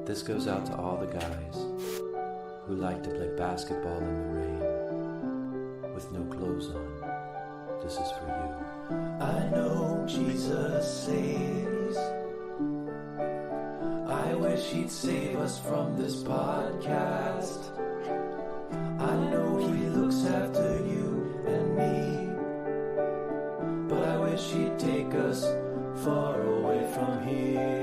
This goes out to all the guys who like to play basketball in the rain with no clothes on. This is for you. I know Jesus saves. I wish he'd save us from this podcast. I know he looks after you and me, but I wish he'd take us far away from here.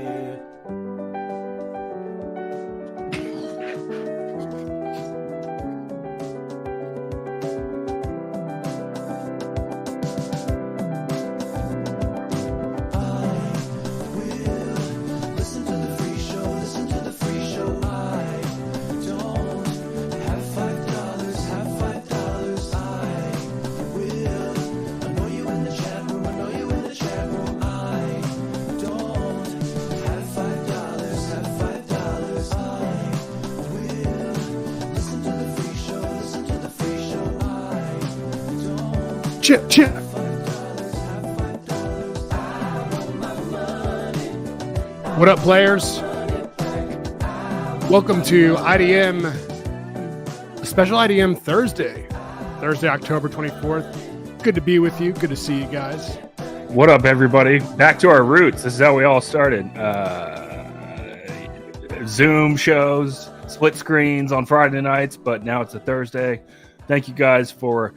Chip. What up, players? Welcome to IDM, a special IDM Thursday, October 24th. Good to be with you. Good to see you guys. What up, everybody? Back to our roots. This is how we all started. Zoom shows, split screens on Friday nights, but now it's a Thursday. Thank you guys for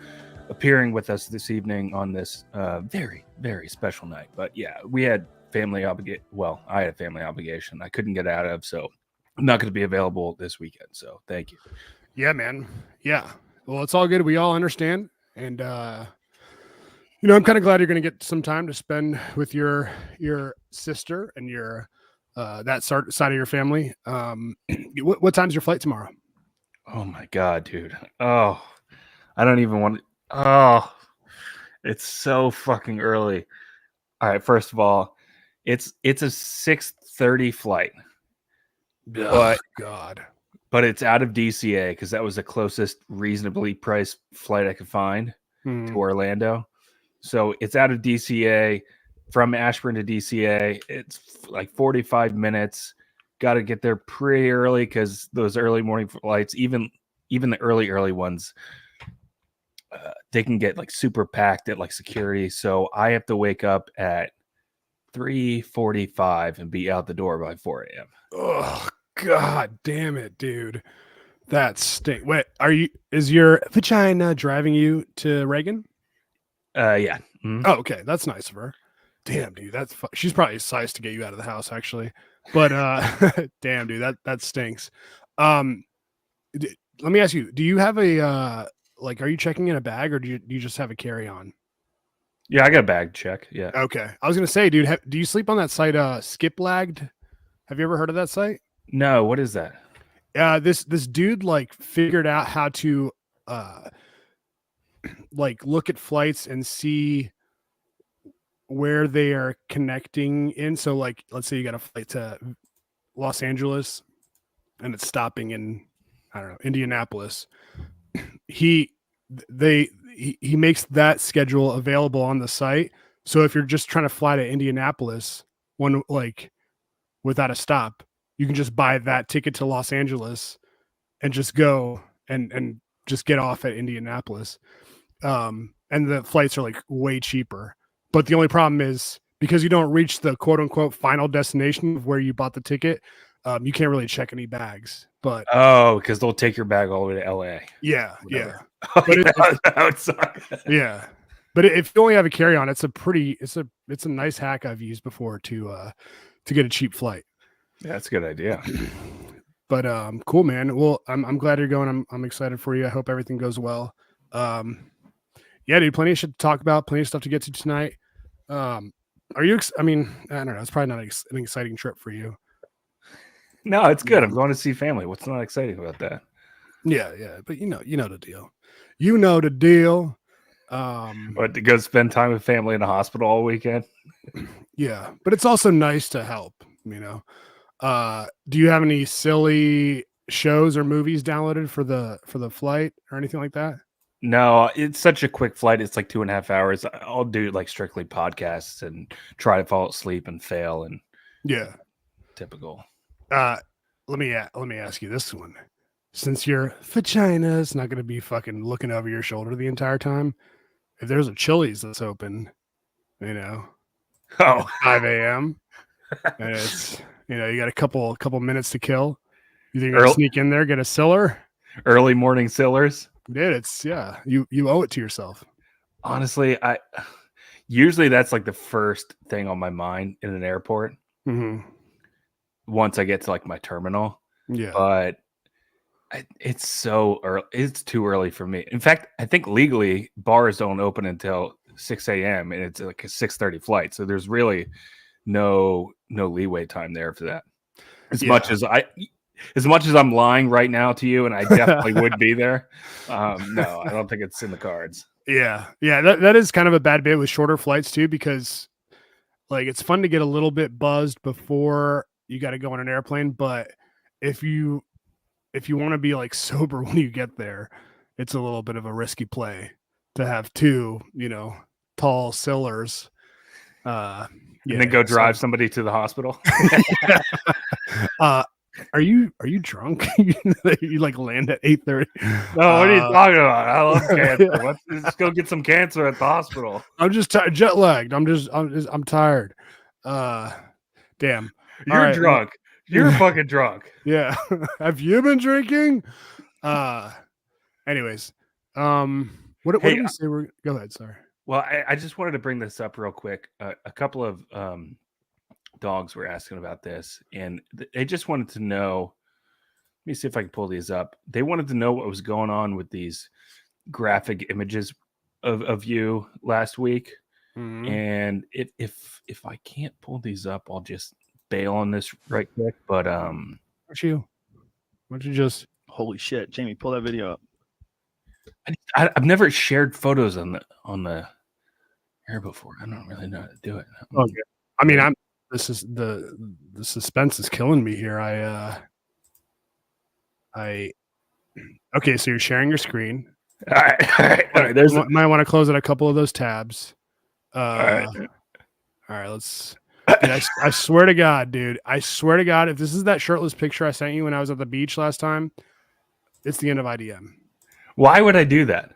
appearing with us this evening on this very, very special night. But yeah, we had family obligation. Well, I had a family obligation I couldn't get out of, so I'm not going to be available this weekend. So thank you. Yeah, man. Yeah. Well, it's all good. We all understand. And, I'm kind of glad you're going to get some time to spend with your sister and your that side of your family. What time's your flight tomorrow? Oh my God, dude. Oh, I don't even want to. Oh, it's so fucking early. All right, first of all, it's a 6:30 flight. Oh, God. But it's out of DCA because that was the closest reasonably priced flight I could find to Orlando. So it's out of DCA from Ashburn to DCA. It's like 45 minutes. Got to get there pretty early because those early morning flights, even the early ones, they can get like super packed at like security. So I have to wake up at 3:45 and be out the door by 4 a.m. Oh, God damn it, dude. That stink. Wait, is your vagina driving you to Reagan? Yeah. Mm-hmm. Oh, okay. That's nice of her. Damn, dude. She's probably sized to get you out of the house, actually. But damn, dude, that stinks. Let me ask you, do you have are you checking in a bag or do you just have a carry-on? Yeah, I got a bag check. Yeah. Okay. I was going to say, dude, do you sleep on that site, Skip Lagged? Have you ever heard of that site? No, what is that? This dude figured out how to look at flights and see where they are connecting in. So let's say you got a flight to Los Angeles and it's stopping in, I don't know, Indianapolis. He makes that schedule available on the site. So if you're just trying to fly to Indianapolis without a stop, you can just buy that ticket to Los Angeles and just go and just get off at Indianapolis. And the flights are way cheaper. But the only problem is because you don't reach the quote unquote final destination of where you bought the ticket, you can't really check any bags. But because they'll take your bag all the way to LA. Yeah, Whatever. yeah. But that would suck. Yeah. But if you only have a carry-on, it's a nice hack I've used before to get a cheap flight. Yeah, that's a good idea. But cool, man. Well, I'm glad you're going. I'm excited for you. I hope everything goes well. Yeah, dude, plenty of shit to talk about, plenty of stuff to get to tonight. Are you I don't know, it's probably not an exciting trip for you. No, it's good. I'm going to see family. What's not exciting about that? Yeah, but you know the deal. You know the deal. What, to go spend time with family in the hospital all weekend? Yeah, but it's also nice to help, do you have any silly shows or movies downloaded for the flight or anything like that? No, it's such a quick flight. It's like 2.5 hours. I'll do strictly podcasts and try to fall asleep and fail. And yeah, typical. let me ask you this one. Since your vagina's not going to be fucking looking over your shoulder the entire time, if there's a Chili's that's open, you know, Oh, 5 a.m. and it's, you know, you got a couple minutes to kill. You think you're Earl- gonna sneak in there, get a siller? early morning Sillers. Dude, it's you owe it to yourself. Honestly, I usually that's like the first thing on my mind in an airport Mm-hmm. once I get to like my terminal. Yeah. But it's so early. It's too early for me. In fact, I think legally bars don't open until 6 a.m. and it's like a 6:30 flight. So there's really no leeway time there for that. As much as I'm lying right now to you, and I definitely would be there. No, I don't think it's in the cards. Yeah. That is kind of a bad bit with shorter flights too, because like it's fun to get a little bit buzzed before you got to go on an airplane, but if you want to be like sober when you get there, it's a little bit of a risky play to have two, you know, tall sillers. And then go drive somebody to the hospital. Are you drunk? You like land at 8:30? No, what are you talking about? I love cancer. Let's go get some cancer at the hospital. I'm just jet lagged. I'm tired. Damn. You're drunk. You're fucking drunk. Yeah. Have you been drinking? Anyways, what did we say? Go ahead. Sorry. Well, I just wanted to bring this up real quick. A couple of dogs were asking about this, and they just wanted to know. Let me see if I can pull these up. They wanted to know what was going on with these graphic images of you last week. Mm-hmm. And if I can't pull these up, I'll just bail on this right quick. But why don't you just holy shit, Jamie, pull that video up. I've never shared photos on the air before. I don't really know how to do it. Okay. I mean, this is the suspense is killing me here. Okay, so you're sharing your screen. All right. There's might want to close out a couple of those tabs. all right. Let's. Dude, I swear to God, dude. I swear to God, if this is that shirtless picture I sent you when I was at the beach last time, it's the end of IDM. Why would I do that?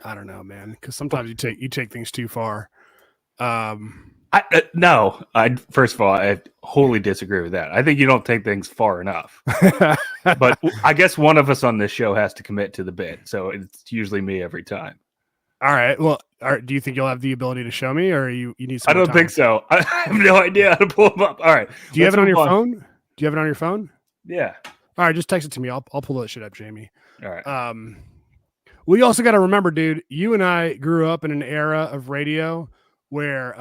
I don't know, man. Because sometimes you take things too far. No. First of all, I wholly disagree with that. I think you don't take things far enough. But I guess one of us on this show has to commit to the bit, so it's usually me every time. All right. Well, do you think you'll have the ability to show me, or you need some I don't time? think so. I have no idea how to pull them up. All right. Do you have it on your phone? Do you have it on your phone? Yeah. All right, just text it to me. I'll pull that shit up, Jamie. All right. Well, you also got to remember, dude, you and I grew up in an era of radio where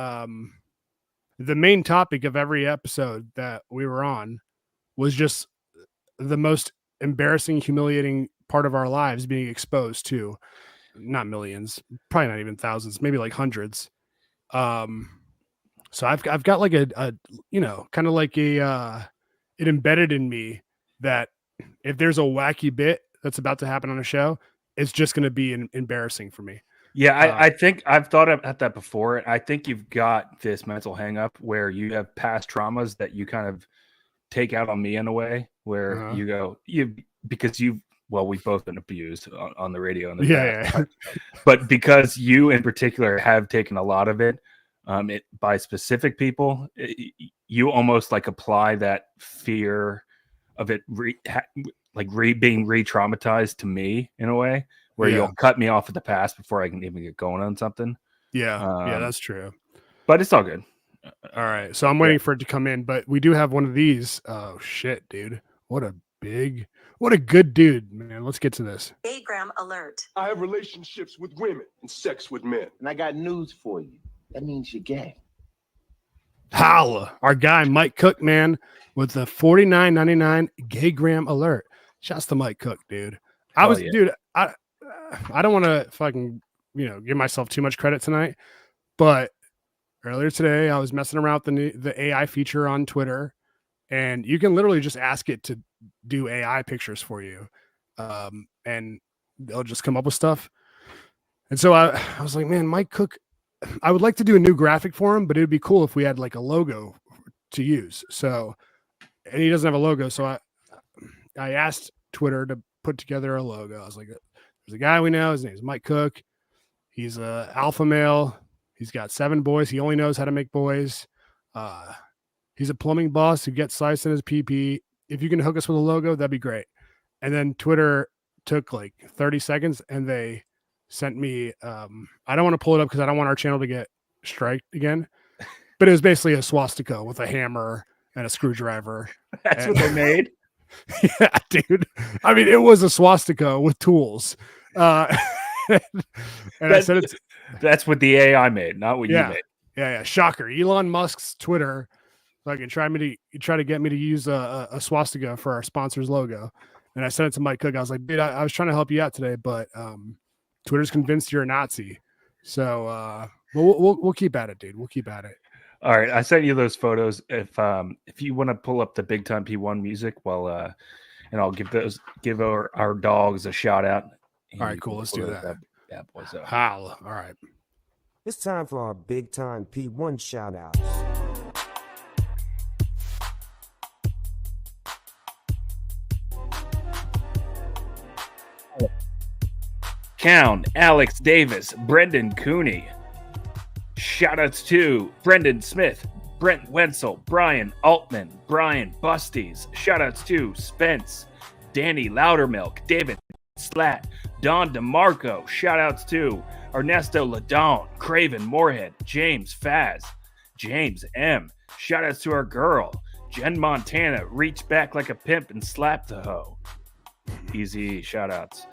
the main topic of every episode that we were on was just the most embarrassing, humiliating part of our lives being exposed to. Not millions, probably not even thousands, maybe like hundreds. So I've got like a you know, kind of like it embedded in me that if there's a wacky bit that's about to happen on a show, it's just going to be embarrassing for me. Yeah, I think I've thought about that before. I think you've got this mental hang up where you have past traumas that you kind of take out on me in a way where you go, because we've both been abused on the radio. Yeah. But because you in particular have taken a lot of it, by specific people, you almost like apply that fear of it being re-traumatized to me in a way where you'll cut me off at the past before I can even get going on something. Yeah, that's true. But it's all good. All right. So I'm waiting for it to come in, but we do have one of these. Oh shit, dude. What a good dude, man. Let's get to this. Gaygram alert. I have relationships with women and sex with men. And I got news for you. That means you're gay. Holla. Our guy, Mike Cook, man, with the $49.99 Gaygram alert. Shouts to Mike Cook, dude. Dude, I don't want to fucking, give myself too much credit tonight, but earlier today I was messing around with the AI feature on Twitter, and you can literally just ask it to do AI pictures for you, and they'll just come up with stuff. And so I was like, man, Mike Cook, I would like to do a new graphic for him, but it would be cool if we had like a logo to use. So and he doesn't have a logo. So I asked Twitter to put together a logo. I was like, there's a guy we know. His name's Mike Cook. He's a alpha male. He's got 7 boys. He only knows how to make boys. He's a plumbing boss who gets sliced in his PP. If you can hook us with a logo, that'd be great. And then Twitter took like 30 seconds and they sent me, I don't want to pull it up because I don't want our channel to get striked again, but it was basically a swastika with a hammer and a screwdriver. That's what they made. Yeah, dude. I mean, it was a swastika with tools. And I said that's what the AI made, not what you made. Yeah. Shocker. Elon Musk's Twitter fucking try to get me to use a swastika for our sponsor's logo. And I sent it to Mike Cook. I was like, dude, I was trying to help you out today, but Twitter's convinced you're a Nazi. So we'll keep at it, dude. We'll keep at it. All right, I sent you those photos. If you want to pull up the Big Time P1 music, and I'll give our dogs a shout out. All right, cool. Let's do that. Bad boys up. Holla. All right. It's time for our Big Time P1 shout out. Count, Alex Davis, Brendan Cooney. Shoutouts to Brendan Smith, Brent Wenzel, Brian Altman, Brian Busties. Shoutouts to Spence, Danny Loudermilk, David Slat, Don DeMarco. Shoutouts to Ernesto Ladon, Craven Moorhead, James Faz, James M. Shoutouts to our girl, Jen Montana. Reach back like a pimp and slap the hoe. Easy shoutouts.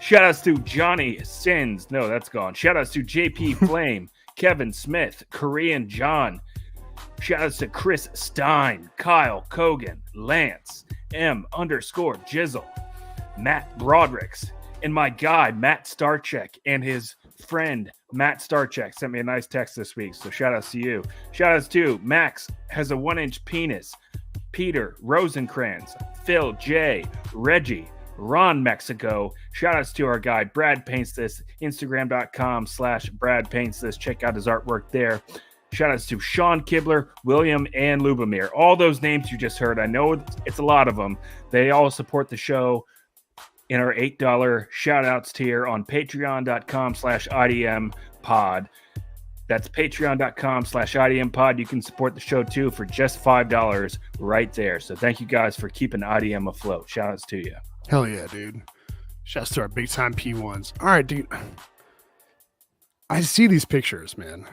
Shoutouts to Johnny Sins. No, that's gone. Shoutouts to JP Flame, Kevin Smith, Korean John. Shoutouts to Chris Stein, Kyle Kogan, Lance, M_Jizzle, Matt Brodricks, and my guy, Matt Starcheck, and his friend, Matt Starcheck, sent me a nice text this week. So shoutouts to you. Shoutouts to Max has a 1-inch penis, Peter Rosenkrantz, Phil J, Reggie, Ron Mexico. Shoutouts to our guy, Brad Paints This, Instagram.com/Brad Paints This. Check out his artwork there. Shoutouts to Sean Kibler, William, and Lubomir. All those names you just heard, I know it's a lot of them. They all support the show in our $8 shoutouts tier on patreon.com/IDM pod. That's patreon.com/IDM pod. You can support the show too for just $5 right there. So thank you guys for keeping IDM afloat. Shoutouts to you. Hell yeah, dude. Shouts to our Big Time P1s. All right, dude. I see these pictures, man.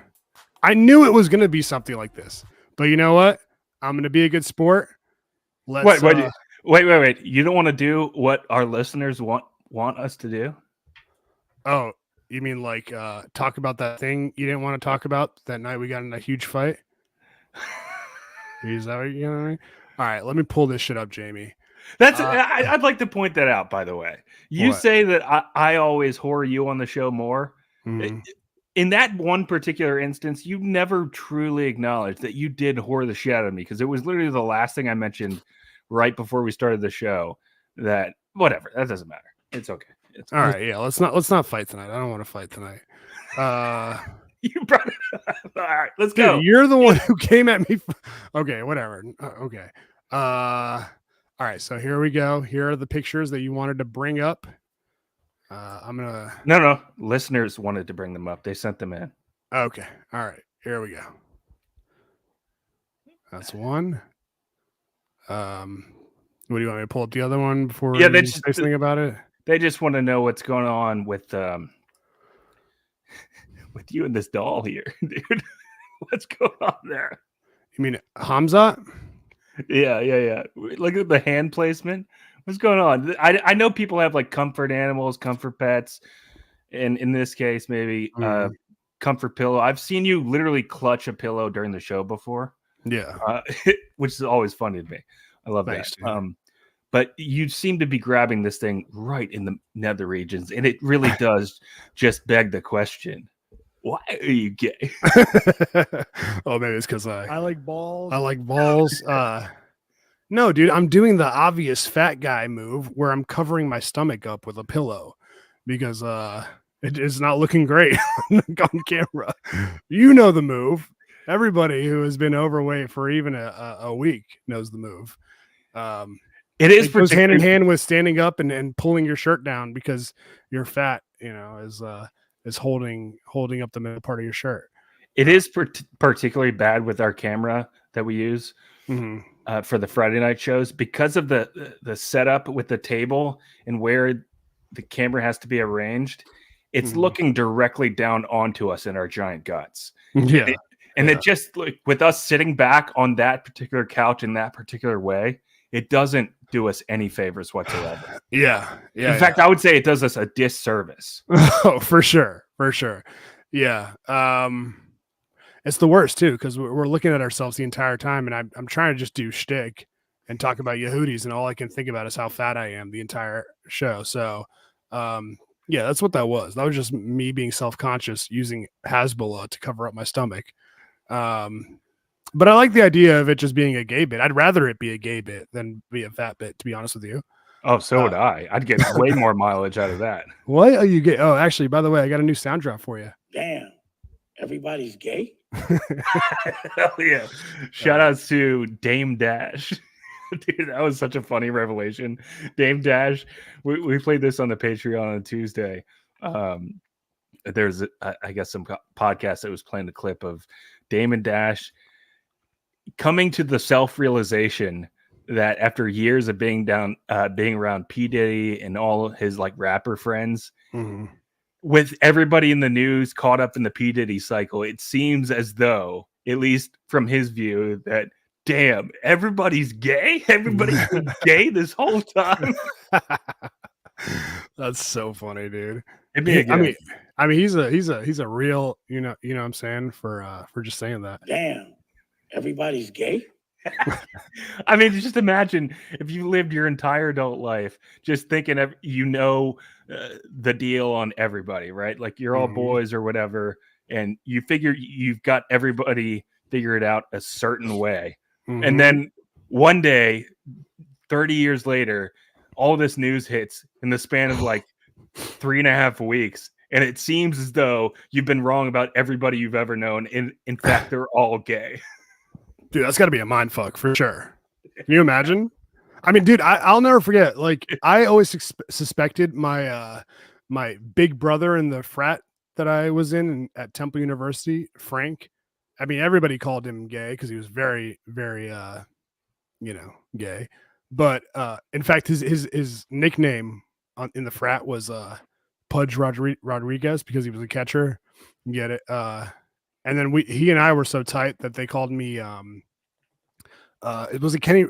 I knew it was going to be something like this. But you know what? I'm going to be a good sport. Let's Wait. You don't want to do what our listeners want us to do? Oh, you mean like talk about that thing you didn't want to talk about that night we got in a huge fight? Is that what you know? All right, let me pull this shit up, Jamie. That's I'd like to point that out, by the way. You say that I always whore you on the show more. Mm-hmm. In that one particular instance, you never truly acknowledged that you did whore the shit out of me, because it was literally the last thing I mentioned right before we started the show. That whatever, that doesn't matter. It's okay. All right, yeah. Let's not fight tonight. I don't want to fight tonight. You brought it up. All right, let's go. You're the one who came at me. Okay, whatever. Okay. All right, so here we go. Here are the pictures that you wanted to bring up. I'm gonna. No. Listeners wanted to bring them up. They sent them in. Okay. All right. Here we go. That's one. What do you want me to pull up the other one before? Yeah, they say something about it. They just want to know what's going on with you and this doll here, dude. What's going on there? You mean Hamza? Yeah. Look at the hand placement. What's going on? I know people have like comfort animals, comfort pets, and in this case, maybe comfort pillow. I've seen you literally clutch a pillow during the show before. Yeah, which is always funny to me. I love that. Dude. But you seem to be grabbing this thing right in the nether regions, and it really does just beg the question: why are you gay? Oh, maybe it's because I like balls. I like balls. No, dude, I'm doing the obvious fat guy move where I'm covering my stomach up with a pillow because it is not looking great on camera. You know the move. Everybody who has been overweight for even a week knows the move. It is goes hand in particularly hand with standing up and pulling your shirt down because your fat, is holding up the middle part of your shirt. It is particularly bad with our camera that we use for the Friday night shows because of the setup with the table and where the camera has to be arranged. It's looking directly down onto us in our giant guts. Yeah. It just, like, with us sitting back on that particular couch in that particular way, it doesn't do us any favors whatsoever. Yeah. In fact, I would say it does us a disservice. Oh, for sure. Yeah. It's the worst too, because we're looking at ourselves the entire time, and I'm trying to just do shtick and talk about Yehudis, and all I can think about is how fat I am the entire show. So, yeah, that's what that was. That was just me being self-conscious using Hasbullah to cover up my stomach. But I like the idea of it just being a gay bit. I'd rather it be a gay bit than be a fat bit, to be honest with you. Oh, so would I. I'd get way more mileage out of that. What are you gay? Oh, actually, by the way, I got a new sound drop for you. Damn, everybody's gay? Hell yeah. Shout outs to Dame Dash. Dude, that was such a funny revelation. Dame Dash, we played this on the Patreon on Tuesday. There's, I guess, some podcast that was playing the clip of Dame and Dash coming to the self-realization that after years of being around P. Diddy and all his like rapper friends, with everybody in the news caught up in the P. Diddy cycle, it seems as though, at least from his view, that damn, everybody's gay. Everybody's been gay this whole time. That's so funny, dude. I mean, he's a real, you know what I'm saying, for just saying that. Damn, everybody's gay? I mean, just imagine if you lived your entire adult life just thinking of, the deal on everybody, right? Like you're all boys or whatever, and you figure you've got everybody figured out a certain way. And then one day, 30 years later, all this news hits in the span of like 3.5 weeks. And it seems as though you've been wrong about everybody you've ever known. In fact, they're all gay. Dude, that's got to be a mind fuck for sure. Can you imagine? I mean, dude, I'll never forget. Like, I always suspected my my big brother in the frat that I was in at Temple University, Frank. I mean, everybody called him gay because he was very, very, gay. But in fact, his nickname in the frat was Pudge Rodriguez because he was a catcher. You get it? And then he and I were so tight that they called me. It was a Kenny,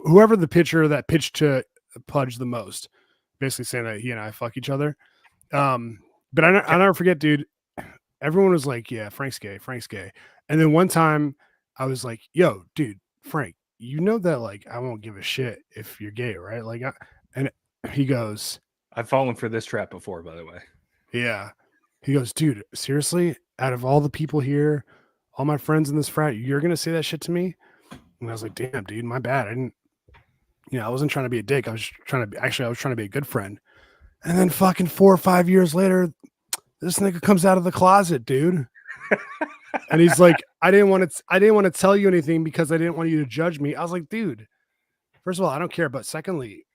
whoever the pitcher that pitched to Pudge the most, basically saying that he and I fuck each other. But I'll never forget, dude. Everyone was like, "Yeah, Frank's gay. Frank's gay." And then one time, I was like, "Yo, dude, Frank, you know that like I won't give a shit if you're gay, right?" Like, and he goes, "I've fallen for this trap before, by the way." Yeah, he goes, "Dude, seriously, out of all the people here, all my friends in this frat, you're gonna say that shit to me?" And I was like, "Damn, dude, my bad. I didn't, I wasn't trying to be a dick. I was trying to be a good friend." And then fucking 4 or 5 years later, this nigga comes out of the closet, dude. And he's like, I didn't want to tell you anything because I didn't want you to judge me. I was like, dude, first of all, I don't care. But secondly,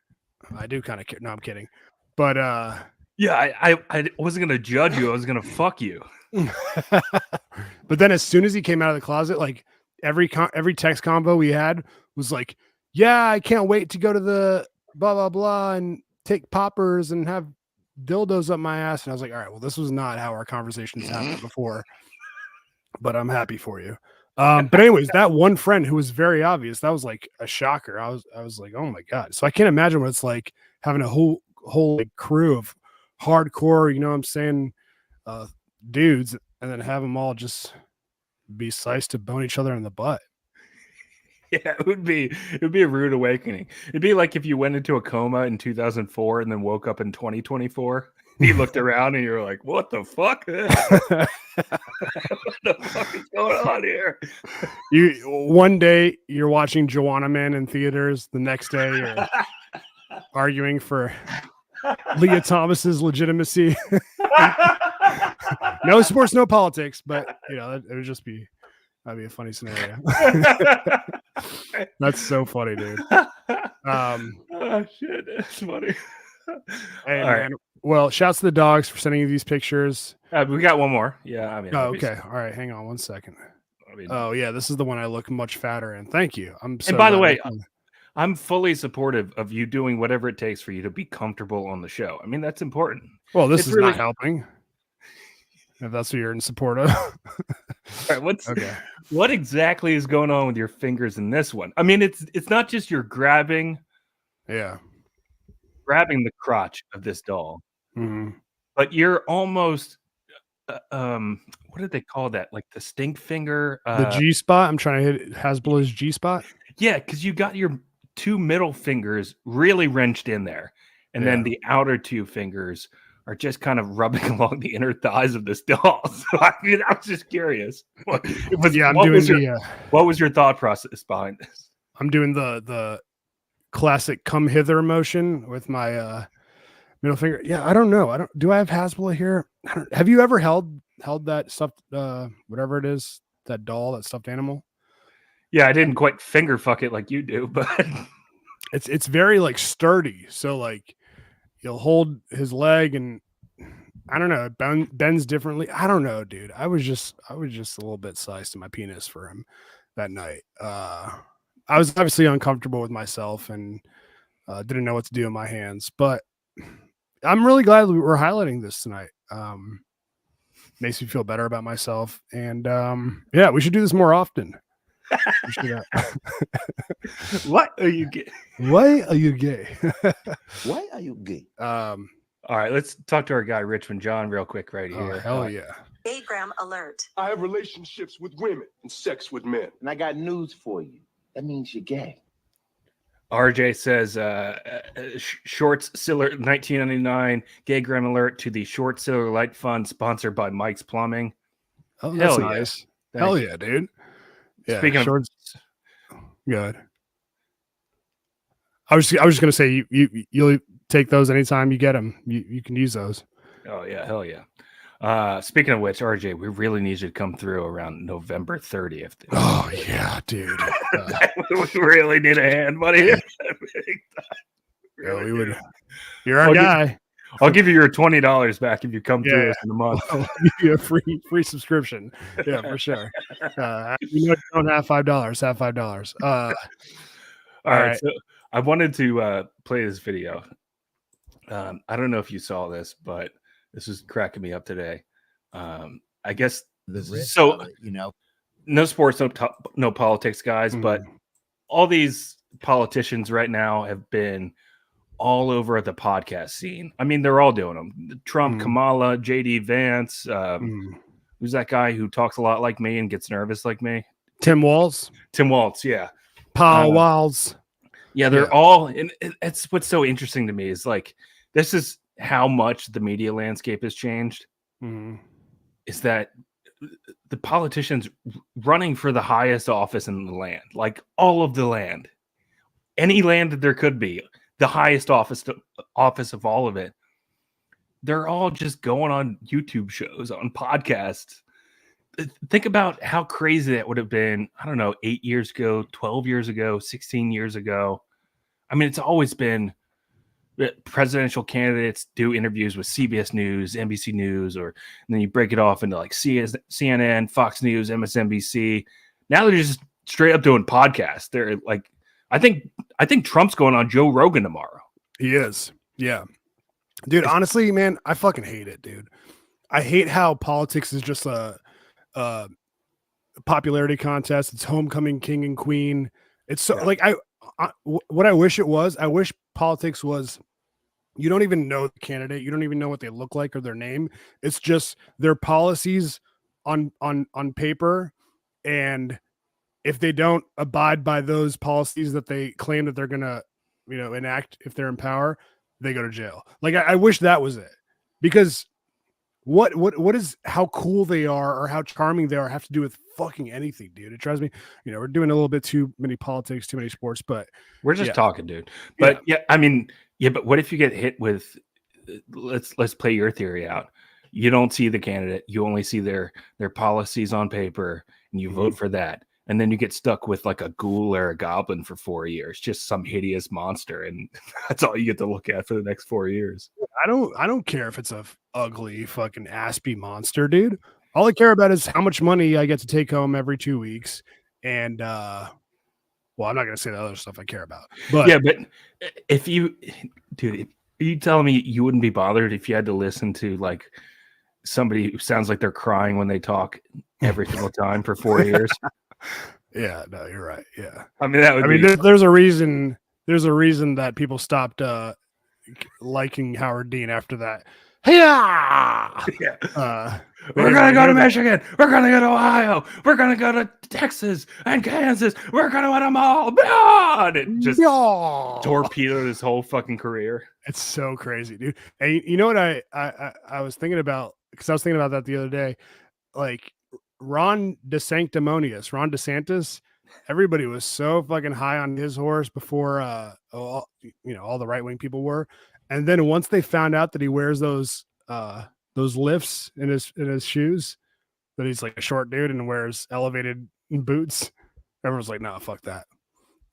I do kind of care. No, I'm kidding. But yeah, I wasn't going to judge you. I was going to fuck you. But then as soon as he came out of the closet, like every text combo we had was like, yeah, I can't wait to go to the blah, blah, blah and take poppers and have dildos up my ass. And I was like, all right, well, this was not how our conversations happened before, but I'm happy for you. But anyways, that one friend who was very obvious, that was like a shocker. I was like, oh my God. So I can't imagine what it's like having a whole like, crew of hardcore, you know what I'm saying, dudes, and then have them all just be sized to bone each other in the butt. Yeah, it would be a rude awakening. It'd be like if you went into a coma in 2004 and then woke up in 2024. You looked around and you're like, "What the fuck? What the fuck is going on here?" One day you're watching Joanna Man in theaters. The next day you're arguing for Leah Thomas's legitimacy. No sports, no politics, but it would just be That'd be a funny scenario. That's so funny, dude. Oh shit, that's funny. Hey, All man. right. Well, shouts to the dogs for sending you these pictures. We got one more. Yeah, I mean. Oh, okay. All right, hang on one second. I mean, Oh yeah, this is the one I look much fatter in. Thank you. I'm so. and by the glad way, I can- I'm fully supportive of you doing whatever it takes for you to be comfortable on the show. I mean, that's important. well, this it's is really- not helping. If that's what you're in support of. All right, Okay. what exactly is going on with your fingers in this one? I mean, it's not just you're grabbing Yeah. the crotch of this doll, hmm but you're almost what did they call that? Like the stink finger? The G spot. I'm trying to hit Hasbulla's G spot. Yeah, because you got your two middle fingers really wrenched in there, and then the outer two fingers are just kind of rubbing along the inner thighs of this doll. So I mean, I was just curious. What was your thought process behind this? I'm doing the classic come hither motion with my middle finger. Yeah, I don't know. Do I have Hasbulla here? Have you ever held that stuffed whatever it is, that doll, that stuffed animal? Yeah, I didn't quite finger fuck it like you do, but it's very like sturdy. So like you'll hold his leg and I don't know, it bends differently. I don't know, dude. I was just a little bit sized to my penis for him that night. I was obviously uncomfortable with myself and didn't know what to do in my hands, but I'm really glad we're highlighting this tonight. Makes me feel better about myself. And yeah, we should do this more often. What are you gay? Why are you gay? Why are you gay? All right, let's talk to our guy Richmond John real quick right Oh, here. hell yeah. Gaygram alert. I have relationships with women and sex with men. And I got news for you. That means you're gay. RJ says Shorts Siller 1999 Gaygram alert to the Short Siller Light Fund sponsored by Mike's Plumbing. Oh, that's Hell yeah. nice. Thank Hell you. yeah, dude. Yeah, Speaking shorts. Good. I was just gonna say you'll take those anytime you get them. You can use those. Oh yeah, hell yeah. Speaking of which, RJ, we really need you to come through around November 30th. Oh yeah, dude. We really need a hand, buddy. Yeah, we would. You're our guy. I'll give you your $20 back if you come through Yeah. us in a month. I'll give you a free subscription. Yeah, for sure. You don't have $5. Have $5. All right. So I wanted to play this video. I don't know if you saw this, but this is cracking me up today. I guess so. No sports, no politics, guys. But all these politicians right now have been all over the podcast scene. I mean, they're all doing them. Trump, Kamala, JD Vance. Who's that guy who talks a lot like me and gets nervous like me? Tim Walz. Tim Walz, yeah. Paul Walz. Yeah, they're all, and it's what's so interesting to me is like, this is how much the media landscape has changed. Is that the politicians running for the highest office in the land, like all of the land, any land that there could be, the highest office of all of it, they're all just going on YouTube shows, on podcasts. Think about how crazy that would have been, I don't know, 8 years ago, 12 years ago, 16 years ago. I mean, it's always been presidential candidates do interviews with CBS News, NBC News, and then you break it off into like CNN, Fox News, MSNBC. Now they're just straight up doing podcasts. They're like, I think Trump's going on Joe Rogan tomorrow. He is. Yeah. Dude, honestly, man, I fucking hate it, dude. I hate how politics is just a popularity contest. It's homecoming king and queen. It's so like what I wish it was. I wish politics was you don't even know the candidate. You don't even know what they look like or their name. It's just their policies on paper, and if they don't abide by those policies that they claim that they're gonna, enact if they're in power, they go to jail. Like I wish that was it, because what is how cool they are or how charming they are have to do with fucking anything, dude. It drives me. We're doing a little bit too many politics, too many sports, but we're just talking, dude. But but what if you get hit with? Let's play your theory out. you don't see the candidate. You only see their policies on paper, and you vote for that. And then you get stuck with like a ghoul or a goblin for 4 years, just some hideous monster, and that's all you get to look at for the next 4 years. I don't care if it's a ugly fucking aspy monster, dude. All I care about is how much money I get to take home every 2 weeks. And well, I'm not gonna say the other stuff I care about. But yeah, but if you, dude, are you telling me you wouldn't be bothered if you had to listen to like somebody who sounds like they're crying when they talk every single time for 4 years? Yeah, no, you're right. Yeah. I mean, that would be. There's a reason. There's a reason that people stopped liking Howard Dean after that. Yeah. We're gonna go to Michigan. We're gonna go to Ohio. We're gonna go to Texas and Kansas. We're gonna win them all. And it just torpedoed his whole fucking career. It's so crazy, dude. And you know what I was thinking about, because I was thinking about that the other day. Like Ron DeSantis, everybody was so fucking high on his horse before all the right-wing people were. And then once they found out that he wears those lifts in his shoes, that he's like a short dude and wears elevated boots, everyone's like, no, fuck that.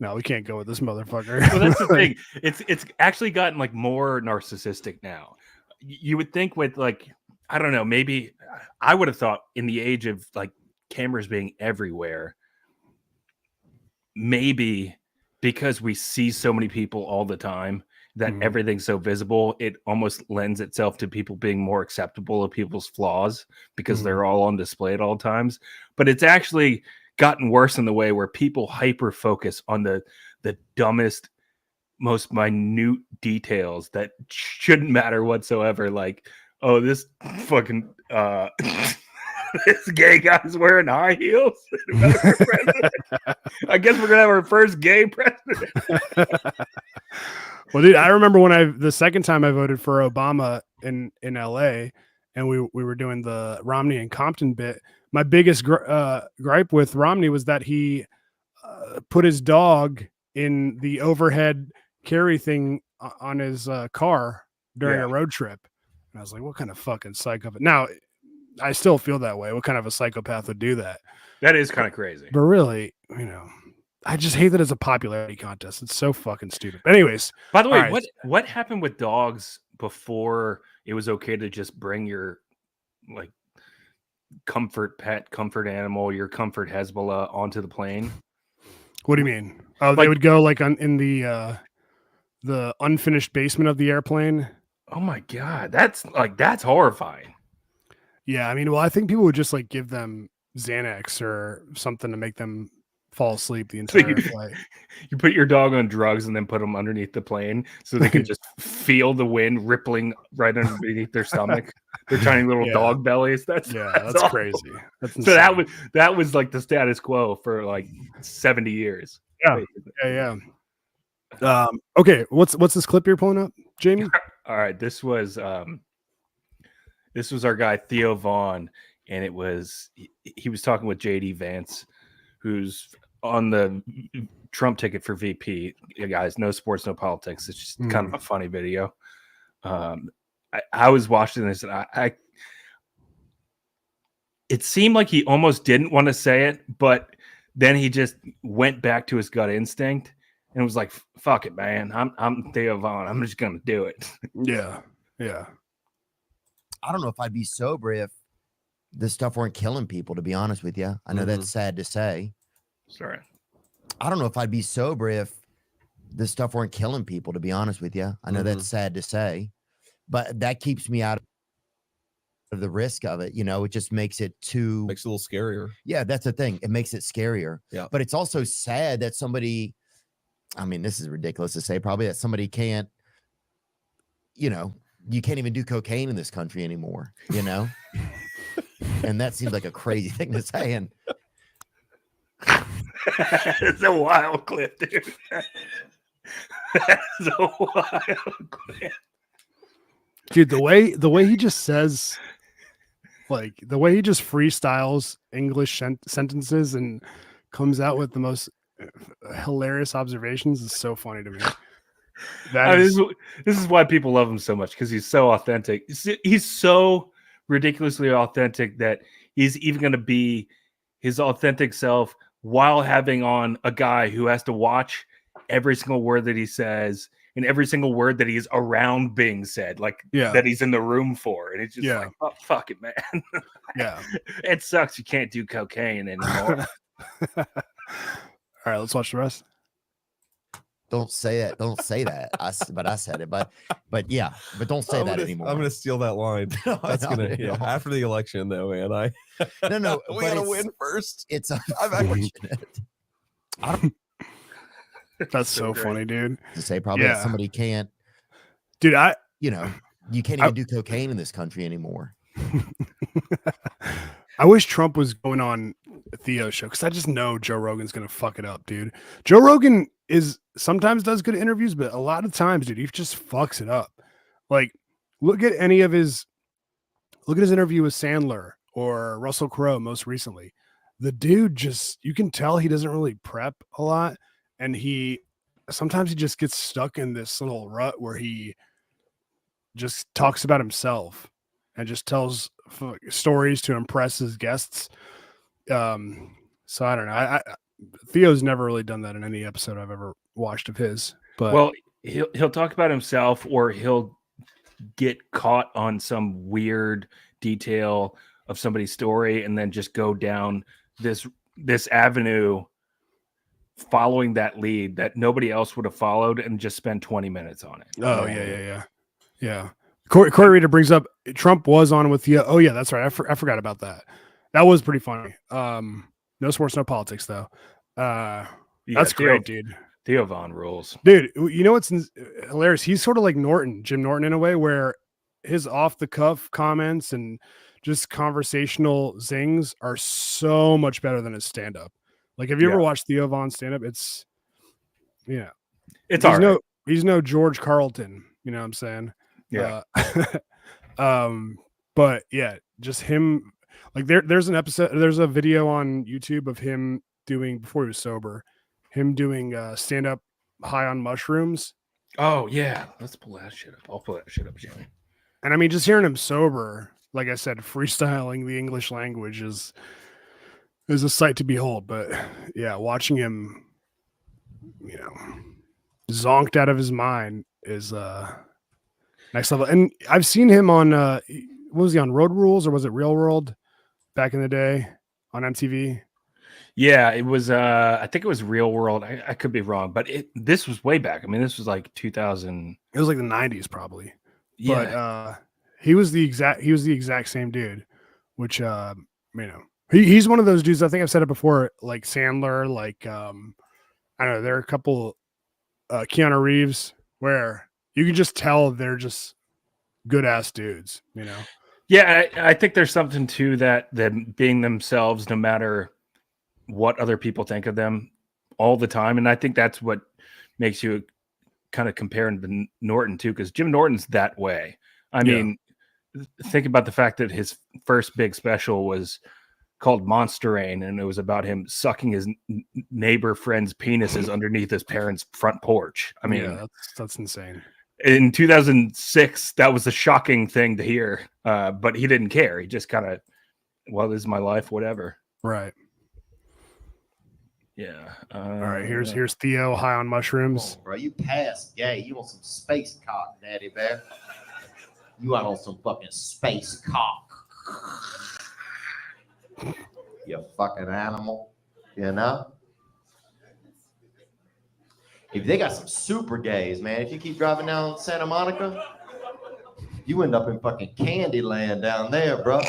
No, we can't go with this motherfucker. Well, that's the thing. It's actually gotten like more narcissistic now. You would think with like, I don't know, maybe I would have thought in the age of like cameras being everywhere, maybe because we see so many people all the time that everything's so visible, it almost lends itself to people being more acceptable of people's flaws because they're all on display at all times. But it's actually gotten worse in the way where people hyper focus on the dumbest, most minute details that shouldn't matter whatsoever. Like, oh, this fucking this gay guy's wearing high heels. I guess we're gonna have our first gay president. Well, dude, I remember the second time I voted for Obama in LA, and we were doing the Romney and Compton bit. My biggest gripe with Romney was that he put his dog in the overhead carry thing on his car during a road trip. And I was like, what kind of fucking psychopath? Now, I still feel that way. What kind of a psychopath would do that? That is kind of crazy. But really, I just hate that it's a popularity contest. It's so fucking stupid. But anyways. By the way, what happened with dogs before it was okay to just bring your like comfort pet, comfort animal, your comfort Hezbollah onto the plane? What do you mean? Oh, like, they would go like in the unfinished basement of the airplane. Oh my God. That's horrifying. Yeah. I mean, well, I think people would just like give them Xanax or something to make them fall asleep the entire flight. You put your dog on drugs and then put them underneath the plane so they can just feel the wind rippling right underneath their stomach. Their tiny little dog bellies. That's crazy. That's so that was like the status quo for like 70 years. Yeah. Basically. Yeah. Okay, what's this clip you're pulling up, Jamie? All right, this was our guy Theo Vaughn, and it was he was talking with JD Vance, who's on the Trump ticket for VP. You guys, no sports, no politics. It's just kind of a funny video. I was watching this, and I it seemed like he almost didn't want to say it, but then he just went back to his gut instinct and was like, "Fuck it, man. I'm Theo Vaughn. I'm just gonna do it." Yeah. I don't know if I'd be sober if this stuff weren't killing people, to be honest with you. I know that's sad to say. Sorry. I don't know if I'd be sober if this stuff weren't killing people, to be honest with you. I know that's sad to say, but that keeps me out of the risk of it. It just makes it a little scarier. Yeah, that's the thing. It makes it scarier. Yeah. But it's also sad that somebody, I mean, this is ridiculous to say, probably, that somebody can't, you can't even do cocaine in this country anymore, And that seems like a crazy thing to say. And it's a wild clip, dude. That's a wild clip. Dude, the way he just says, like, the way he just freestyles English sentences and comes out with the most hilarious observations is so funny to me. This is why people love him so much, because he's so authentic. He's so ridiculously authentic that he's even going to be his authentic self while having on a guy who has to watch every single word that he says and every single word that he's around being said, like that he's in the room for. And it's just like, oh, fuck it, man. Yeah. It sucks. You can't do cocaine anymore. All right, let's watch the rest. Don't say that. Don't say that. I said it. But yeah. But don't say that anymore. I'm gonna steal that line. That's gonna after the election, though, man. No. We gotta win first. It's unfortunate. That's so funny, dude. To say probably that somebody can't, dude. You can't even do cocaine in this country anymore. I wish Trump was going on Theo's show because I just know Joe Rogan's gonna fuck it up, dude. Joe Rogan sometimes does good interviews, but a lot of times, dude, he just fucks it up. Like, look at his interview with Sandler or Russell Crowe most recently. The dude you can tell he doesn't really prep a lot, and sometimes he just gets stuck in this little rut where he just talks about himself and just tells stories to impress his guests. So I don't know. Theo's never really done that in any episode I've ever watched of his. But well, he'll talk about himself, or he'll get caught on some weird detail of somebody's story, and then just go down this avenue, following that lead that nobody else would have followed, and just spend 20 minutes on it. Oh yeah. Corey Reader brings up Trump was on with Theo. Oh yeah, that's right. I forgot about that. That was pretty funny. No sports, no politics though. That's great, dude. Theo Von rules, dude. You know what's hilarious? He's sort of like Jim Norton in a way, where his off the cuff comments and just conversational zings are so much better than his stand up. Like, have you ever watched Theo Von stand up? It's he's no George Carlton. You know what I'm saying? Yeah. But yeah, just him. Like there's a video on YouTube of him doing, before he was sober, him doing stand up high on mushrooms. Oh yeah, let's pull that shit up. I'll pull that shit up, Jimmy. And I mean, just hearing him sober, like I said, freestyling the English language is a sight to behold. But yeah, watching him, zonked out of his mind is next level. And I've seen him on what was he on, Road Rules, or was it Real World back in the day on MTV? Yeah, it was I think it was Real World. I could be wrong, but this was way back. I mean, this was like 2000. It was like the 90s probably. Yeah. But he was the exact same dude, which he's one of those dudes. I think I've said it before, like Sandler, like I don't know, there are a couple Keanu Reeves where you can just tell they're just good ass dudes, Yeah, I think there's something to that, them being themselves no matter what other people think of them all the time. And I think that's what makes you kind of comparing to Norton too, because Jim Norton's that way. I mean, think about the fact that his first big special was called Monster Rain, and it was about him sucking his neighbor friend's penises underneath his parents' front porch. I mean, that's insane. In 2006, that was a shocking thing to hear, but he didn't care. He just kind of, well, this is my life, whatever. Right. Yeah. All right. Here's Theo high on mushrooms. Bro, you passed gay. You want some space cock, Daddy Bear? You out on some fucking space cock. You fucking animal. You know? If they got some super gays, man, if you keep driving down Santa Monica, you end up in fucking Candyland down there, bro.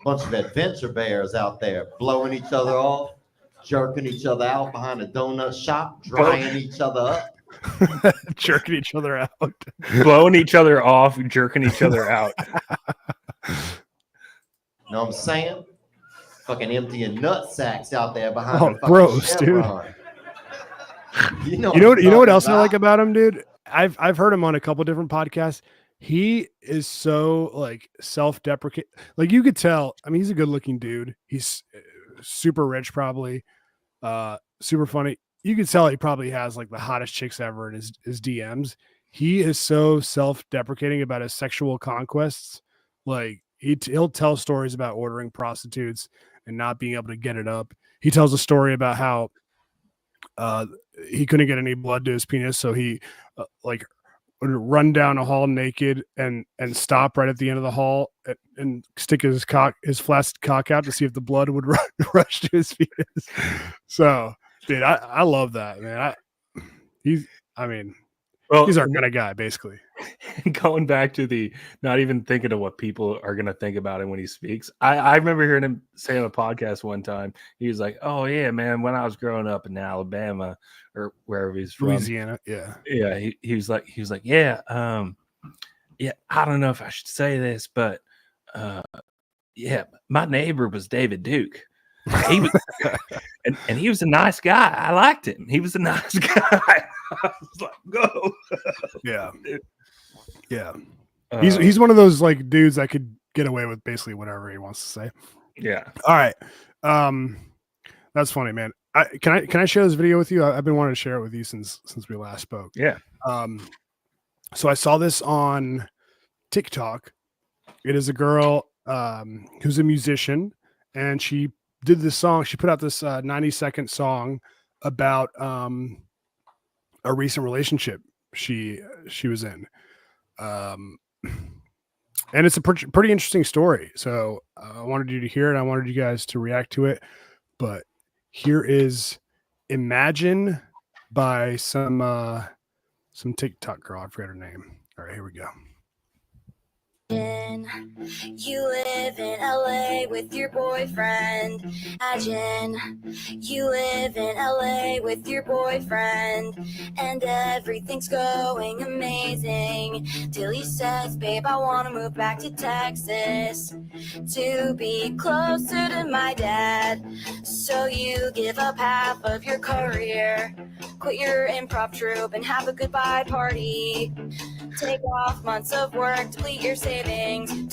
Bunch of adventure bears out there blowing each other off, jerking each other out behind a donut shop, drying each other up. Jerking each other out. Blowing each other off, jerking each other out. Know what I'm saying? Fucking emptying nut sacks out there behind the gross, Chevron. Dude. You know what else I like about him, dude? I've heard him on a couple different podcasts. He is so like self-deprecate. Like you could tell. I mean, he's a good-looking dude. He's super rich, probably. Super funny. You could tell he probably has like the hottest chicks ever in his DMs. He is so self-deprecating about his sexual conquests. Like he'll tell stories about ordering prostitutes and not being able to get it up. He tells a story about how he couldn't get any blood to his penis, so he like would run down a hall naked and stop right at the end of the hall and stick his flaccid cock out to see if the blood would rush to his penis. So, dude, I love that, man. He's our kind of guy, basically. Going back to the not even thinking of what people are going to think about him when he speaks. I remember hearing him say on a podcast one time, he was like, "Oh yeah, man, when I was growing up in Alabama or wherever he's from, Louisiana." Yeah. He was like, yeah, I don't know if I should say this, but yeah, my neighbor was David Duke. He was, and he was a nice guy. I liked him. He was a nice guy." I was like, "Go." Yeah. Yeah. He's one of those like dudes that could get away with basically whatever he wants to say. Yeah. All right. That's funny, man. Can I share this video with you? I've been wanting to share it with you since we last spoke. Yeah. So I saw this on TikTok. It is a girl who's a musician, and she did this song. She put out this 90-second song about a recent relationship she was in. And it's a pretty interesting story. So I wanted you to hear it. I wanted you guys to react to it. But here is Imagine by some TikTok girl. I forgot her name. All right, here we go. You live in LA with your boyfriend. Imagine you live in LA with your boyfriend, and everything's going amazing till he says, "Babe, I want to move back to Texas to be closer to my dad." So you give up half of your career, quit your improv troupe, and have a goodbye party. Take off months of work, deplete your savings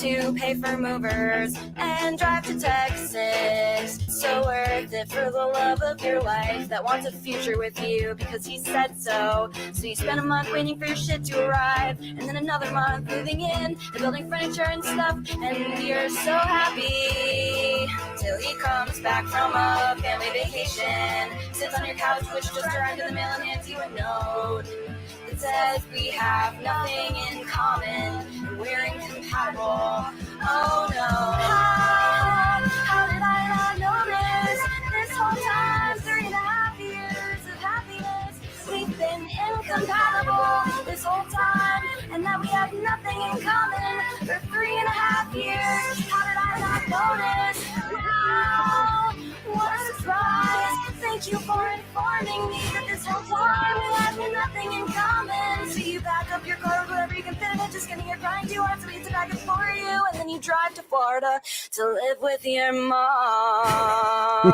to pay for movers, and drive to Texas. So worth it for the love of your life that wants a future with you because he said so. So you spend a month waiting for your shit to arrive, and then another month moving in and building furniture and stuff, and you're so happy till he comes back from a family vacation, sits on your couch, which just arrived in the mail, and hands you a note. It says we have nothing in common, and we're incompatible. Oh no. How did I not notice this whole time? 3.5 years of happiness. We've been incompatible this whole time, and now we have nothing in common for 3.5 years. How did I not notice? Wow, what a surprise. Thank you for informing me that this whole time we had nothing in common. So you back up your car with whatever you can fit in it, just getting your grind too hard so we get to back it for you, and then you drive to Florida to live with your mom.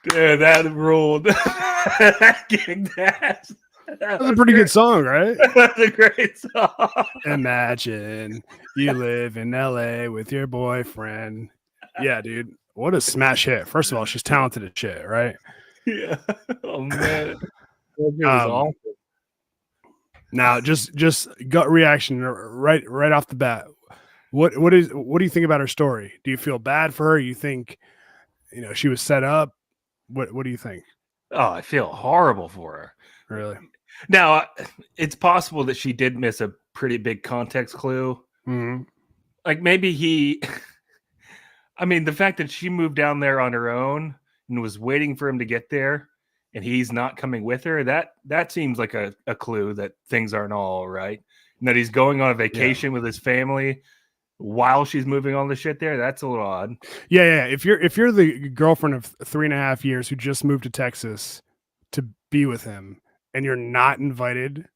Dude, that ruled. That kicked ass. That's a pretty good song, right? That's a great song. Imagine you live in LA with your boyfriend. Yeah, dude. What a smash hit. First of all, she's talented as shit, right? Yeah. Oh man. That was awesome. Now, just gut reaction right off the bat. What do you think about her story? Do you feel bad for her? You think, she was set up? What do you think? Oh, I feel horrible for her. Really? Now, it's possible that she did miss a pretty big context clue. Mm-hmm. Like maybe the fact that she moved down there on her own and was waiting for him to get there and he's not coming with her, that seems like a clue that things aren't all right. And that he's going on a vacation with his family while she's moving all the shit there. That's a little odd. Yeah. If you're the girlfriend of 3.5 years who just moved to Texas to be with him and you're not invited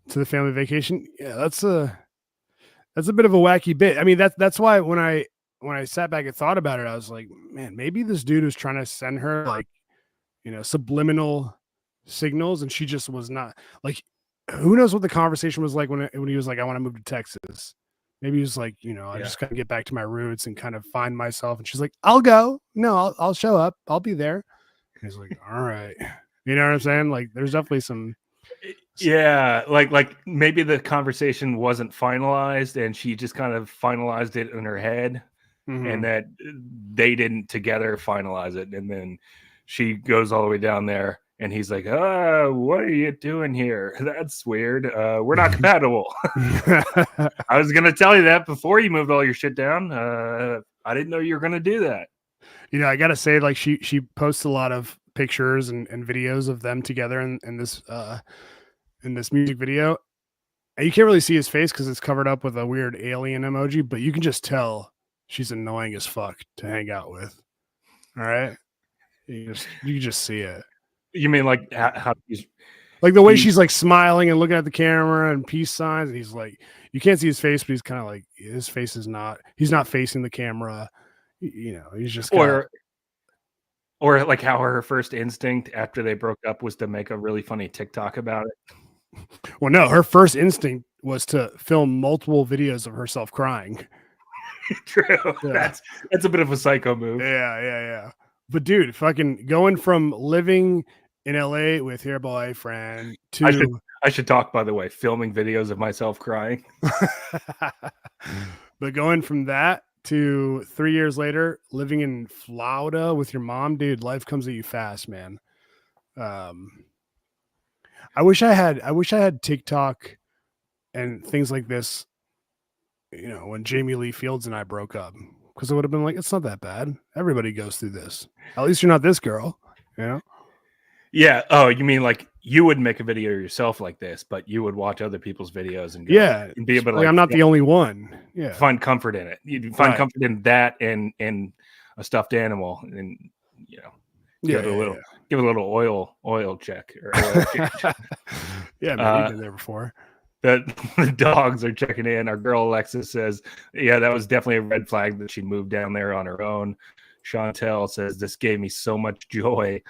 to the family vacation, yeah, that's a bit of a wacky bit. I mean, that's why when I sat back and thought about it, I was like, man, maybe this dude was trying to send her like, subliminal signals, and she just was not like. Who knows what the conversation was like when he was like, I want to move to Texas. Maybe he was like, I just got to get back to my roots and kind of find myself. And she's like, I'll go. No, I'll show up. I'll be there. And he's like, all right. You know what I'm saying? Like, there's definitely some. Yeah, like maybe the conversation wasn't finalized, and she just kind of finalized it in her head, and that they didn't together finalize it. And then she goes all the way down there, and he's like, what are you doing here? That's weird. We're not compatible. I was gonna tell you that before you moved all your shit down. I didn't know you were gonna do that. You know, I gotta say, like she posts a lot of pictures and videos of them together in this music video. And you can't really see his face because it's covered up with a weird alien emoji, but you can just tell she's annoying as fuck to hang out with. All right, you just see it. You mean like how he's like the way she's like smiling and looking at the camera and peace signs, and he's like, you can't see his face, but he's kind of like, his face is not, he's not facing the camera. You know, he's just or like how her first instinct after they broke up was to make a really funny TikTok about it. Well, no, her first instinct was to film multiple videos of herself crying. True. Yeah. That's a bit of a psycho move. Yeah. But dude, fucking going from living in LA with your boyfriend to I should talk, by the way, filming videos of myself crying. But going from that to 3 years later, living in Florida with your mom, dude, life comes at you fast, man. I wish I had TikTok and things like this, you know, when Jamie Lee Fields and I broke up, because it would have been like, it's not that bad. Everybody goes through this. At least you're not this girl, you know? Yeah. Oh, you mean like you would make a video yourself like this, but you would watch other people's videos and go, and be able to like I'm not the only one. Yeah. Find comfort in it. You'd find comfort in that and a stuffed animal, and you know, give it a little oil check. Or oil check. Yeah, man, you've been there before. The dogs are checking in. Our girl Alexis says, yeah, that was definitely a red flag that she moved down there on her own. Chantel says, this gave me so much joy.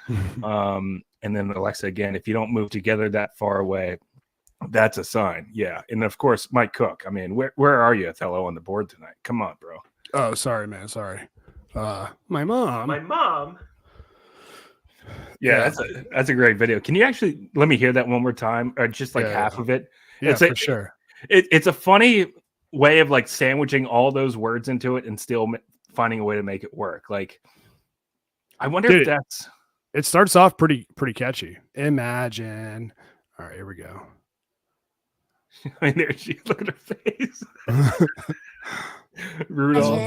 And then Alexa again, if you don't move together that far away, that's a sign. Yeah. And of course, Mike Cook. I mean, where are you, Othello, on the board tonight? Come on, bro. Oh, sorry, man. Sorry. My mom. Yeah, that's a great video. Can you actually let me hear that one more time, or just like half of it? Yeah, for sure. It's a funny way of like sandwiching all those words into it and still finding a way to make it work. Like, I wonder if that's. It starts off pretty catchy. Imagine. All right, here we go. I mean, there she look at her face. Rudolph.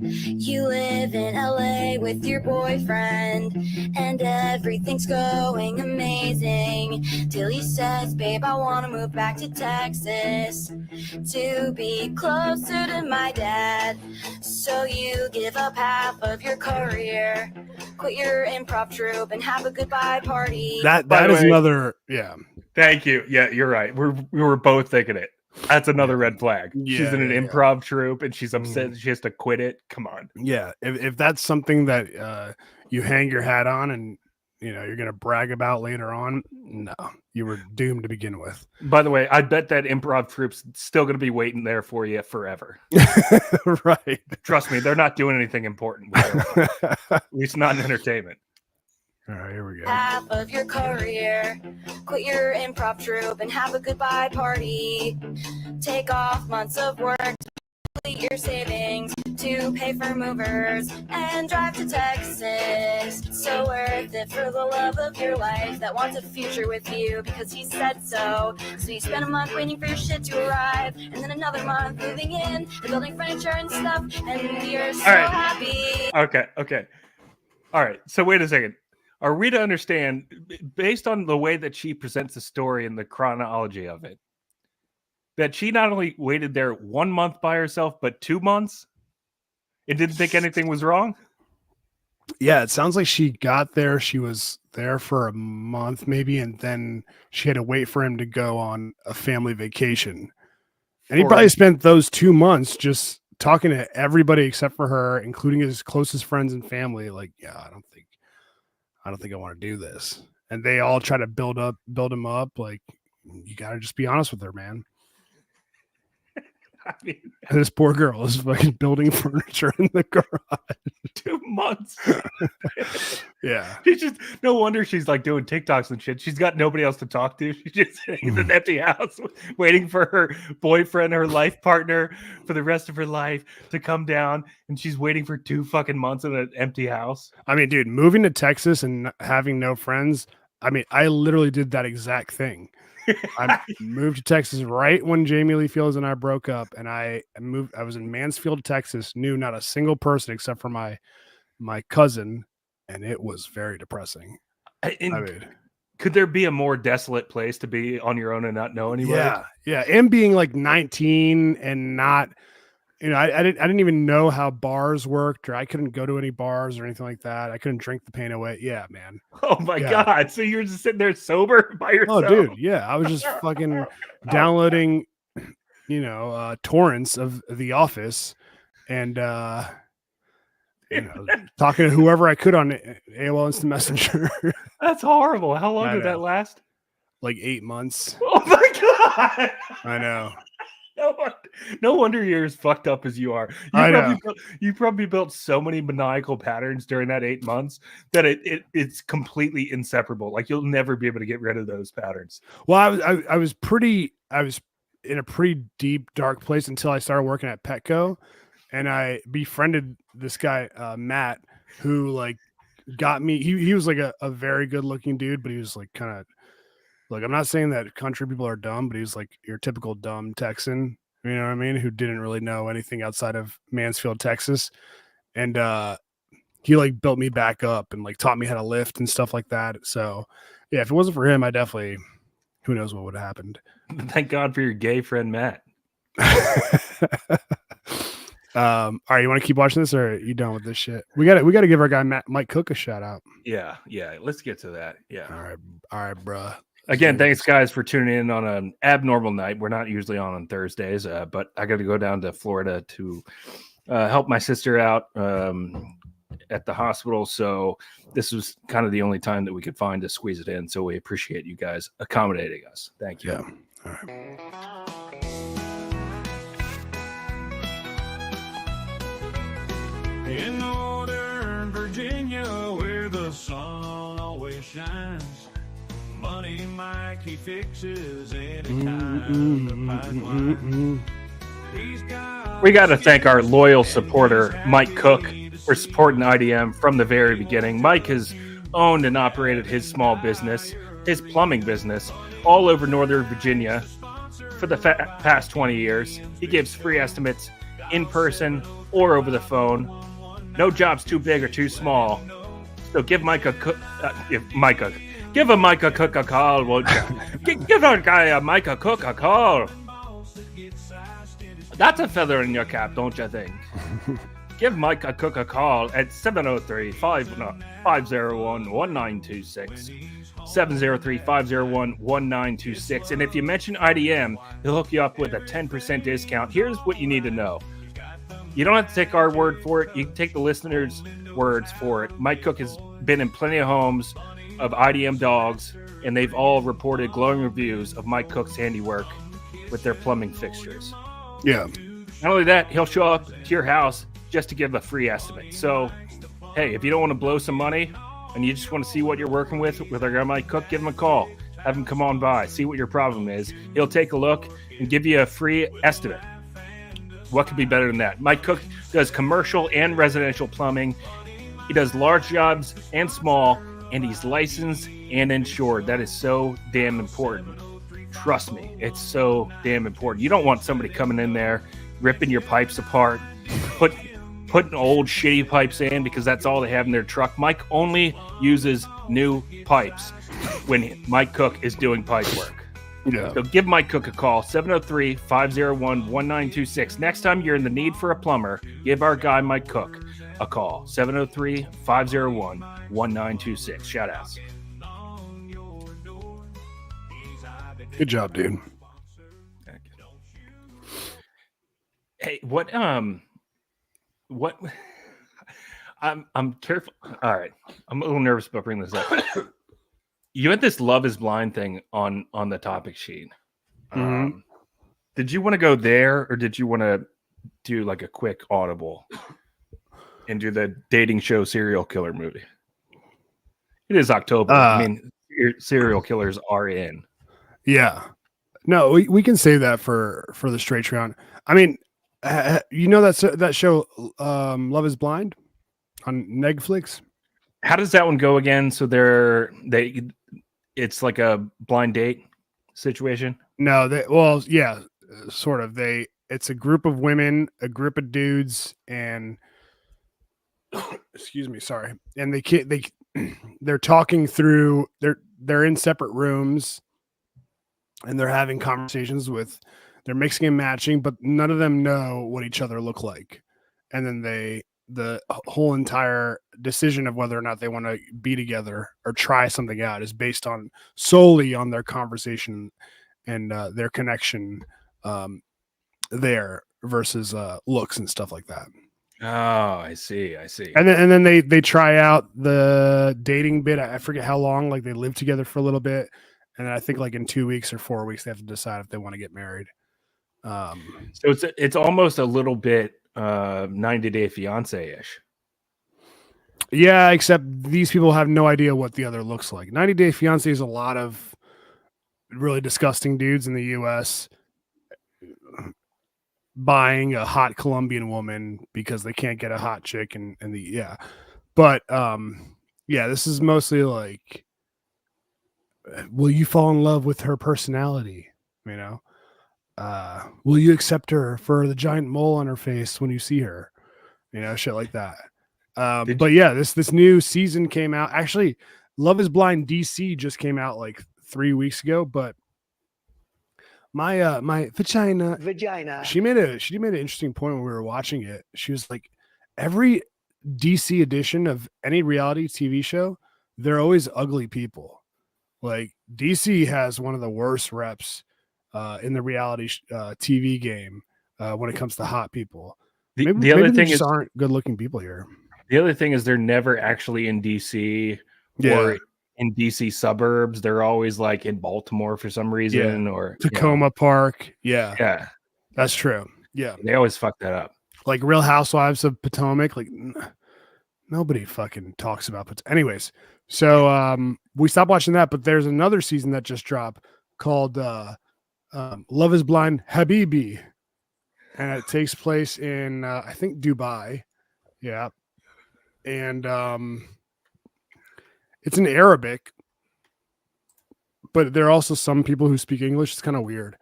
You live in LA with your boyfriend, and everything's going amazing till he says, babe, I want to move back to Texas to be closer to my dad. So you give up half of your career, quit your improv troupe, and have a goodbye party. That is another. Yeah. Thank you. Yeah, you're right. We were both thinking it. That's another red flag. Yeah, she's in an improv troupe and she's upset that she has to quit it. Come on. Yeah. If that's something that you hang your hat on and you know you're gonna brag about later on, no, you were doomed to begin with. By the way, I bet that improv troupe's still gonna be waiting there for you forever. Right. Trust me, they're not doing anything important. At least not in entertainment. All right, here we go. Half of your career, quit your improv troupe and have a goodbye party. Take off months of work to complete your savings to pay for movers and drive to Texas. So worth it for the love of your life that wants a future with you because he said so. So you spend a month waiting for your shit to arrive, and then another month moving in and building furniture and stuff, and you're so happy. Okay. All right. So wait a second. Are we to understand, based on the way that she presents the story and the chronology of it, that she not only waited there 1 month by herself, but 2 months and didn't think anything was wrong? Yeah, it sounds like she got there. She was there for a month maybe, and then she had to wait for him to go on a family vacation. And he probably spent those 2 months just talking to everybody except for her, including his closest friends and family. Like, yeah, I don't think I want to do this. And they all try to build him up. Like, you got to just be honest with her, man. And this poor girl is fucking building furniture in the garage. 2 months. Yeah. She's just, no wonder she's like doing TikToks and shit. She's got nobody else to talk to. She's just sitting in an empty house waiting for her boyfriend, her life partner for the rest of her life to come down. And she's waiting for 2 fucking months in an empty house. I mean, dude, moving to Texas and having no friends. I mean, I literally did that exact thing. I moved to Texas right when Jamie Lee Fields and I broke up, and I was in Mansfield, Texas, knew not a single person except for my cousin, and it was very depressing. I mean, could there be a more desolate place to be on your own and not know anybody? Yeah, and being like 19 and not, I didn't even know how bars worked, or I couldn't go to any bars or anything like that. I couldn't drink the pain away. Yeah, man. Oh my God. So you're just sitting there sober by yourself? Oh, dude. Yeah. I was just fucking downloading, torrents of The Office and, talking to whoever I could on AOL Instant Messenger. That's horrible. How long did that last? Like 8 months. Oh my God. I know. No wonder you're as fucked up as you are. You probably built so many maniacal patterns during that 8 months that it's completely inseparable. Like you'll never be able to get rid of those patterns. Well, I was in a pretty deep, dark place until I started working at Petco, and I befriended this guy, Matt, who like got me. He was like a very good looking dude, but he was like kind of. Look, I'm not saying that country people are dumb, but he's like your typical dumb Texan, you know what I mean? Who didn't really know anything outside of Mansfield, Texas. And he like built me back up and like taught me how to lift and stuff like that. So yeah, if it wasn't for him, I definitely, who knows what would have happened. Thank God for your gay friend, Matt. All right, you want to keep watching this, or are you done with this shit? We got to give our guy Mike Cook a shout out. Yeah. Let's get to that. Yeah. All right, bruh. Again, thanks guys for tuning in on an abnormal night. We're not usually on Thursdays, but I got to go down to Florida to help my sister out at the hospital. So this was kind of the only time that we could find to squeeze it in. So we appreciate you guys accommodating us. Thank you. Yeah. All right. In Northern Virginia, where the sun always shines, Money Mike, he fixes any kind of pipeline. We got to thank our loyal supporter, Mike Cook, for supporting IDM from the very beginning. Mike has owned and operated his small business, his plumbing business, all over Northern Virginia for the past 20 years. He gives free estimates in person or over the phone. No job's too big or too small. So give Mike a Cook Give a Micah Cook a call, won't you? Give our guy Micah Cook a call. That's a feather in your cap, don't you think? Give Micah Cook a call at 703-501-1926. 703-501-1926. And if you mention IDM, he'll hook you up with a 10% discount. Here's what you need to know. You don't have to take our word for it. You can take the listeners' words for it. Mike Cook has been in plenty of homes of IDM dogs, and they've all reported glowing reviews of Mike Cook's handiwork with their plumbing fixtures. Yeah. Not only that, he'll show up to your house just to give a free estimate. So, hey, if you don't want to blow some money and you just want to see what you're working with our guy Mike Cook, give him a call. Have him come on by, see what your problem is. He'll take a look and give you a free estimate. What could be better than that? Mike Cook does commercial and residential plumbing. He does large jobs and small, and he's licensed and insured. That is so damn important. Trust me, it's so damn important. You don't want somebody coming in there, ripping your pipes apart, putting old shitty pipes in because that's all they have in their truck. Mike only uses new pipes when Mike Cook is doing pipe work. Yeah. So give Mike Cook a call, 703-501-1926. Next time you're in the need for a plumber, give our guy Mike Cook a call, 703-501-1926. Shout outs. Good job, dude. Hey, what I'm careful. All right. I'm a little nervous about bringing this up. You had this Love is Blind thing on the topic sheet. Mm-hmm. Did you want to go there, or did you want to do like a quick audible and do the dating show serial killer movie? It is October. I mean, serial killers are in. Yeah. No, we can save that for the straight round. I mean, you know that show Love is Blind on Netflix? How does that one go again? So it's like a blind date situation? No, yeah, sort of. It's a group of women, a group of dudes, and excuse me, sorry. And they're talking through, they're in separate rooms and they're having conversations they're mixing and matching, but none of them know what each other look like. And then the whole entire decision of whether or not they want to be together or try something out is based solely on their conversation and their connection there versus looks and stuff like that. Oh, I see. And then they try out the dating bit. I forget how long, like they live together for a little bit. And then I think like in 2 weeks or 4 weeks, they have to decide if they want to get married. So it's almost a little bit 90 Day Fiance-ish. Yeah, except these people have no idea what the other looks like. 90 Day Fiance is a lot of really disgusting dudes in the U.S. buying a hot Colombian woman because they can't get a hot chick but this is mostly like, will you fall in love with her personality? Will you accept her for the giant mole on her face when you see her? Shit like that. But yeah, this new season came out. Actually, Love is Blind DC just came out like 3 weeks ago, but my vagina. She made an interesting point when we were watching it. She was like, every DC edition of any reality TV show, they're always ugly people. Like DC has one of the worst reps in the reality TV game when it comes to hot people. The other thing is aren't good looking people here. The other thing is they're never actually in DC or in DC suburbs. They're always like in Baltimore for some reason or Tacoma Park. Yeah. Yeah. That's true. Yeah. They always fuck that up. Like Real Housewives of Potomac. Like nobody fucking talks about it. Anyways, so we stopped watching that, but there's another season that just dropped called Love is Blind Habibi. And it takes place in I think Dubai. Yeah. And it's in Arabic, but there are also some people who speak English. It's kind of weird.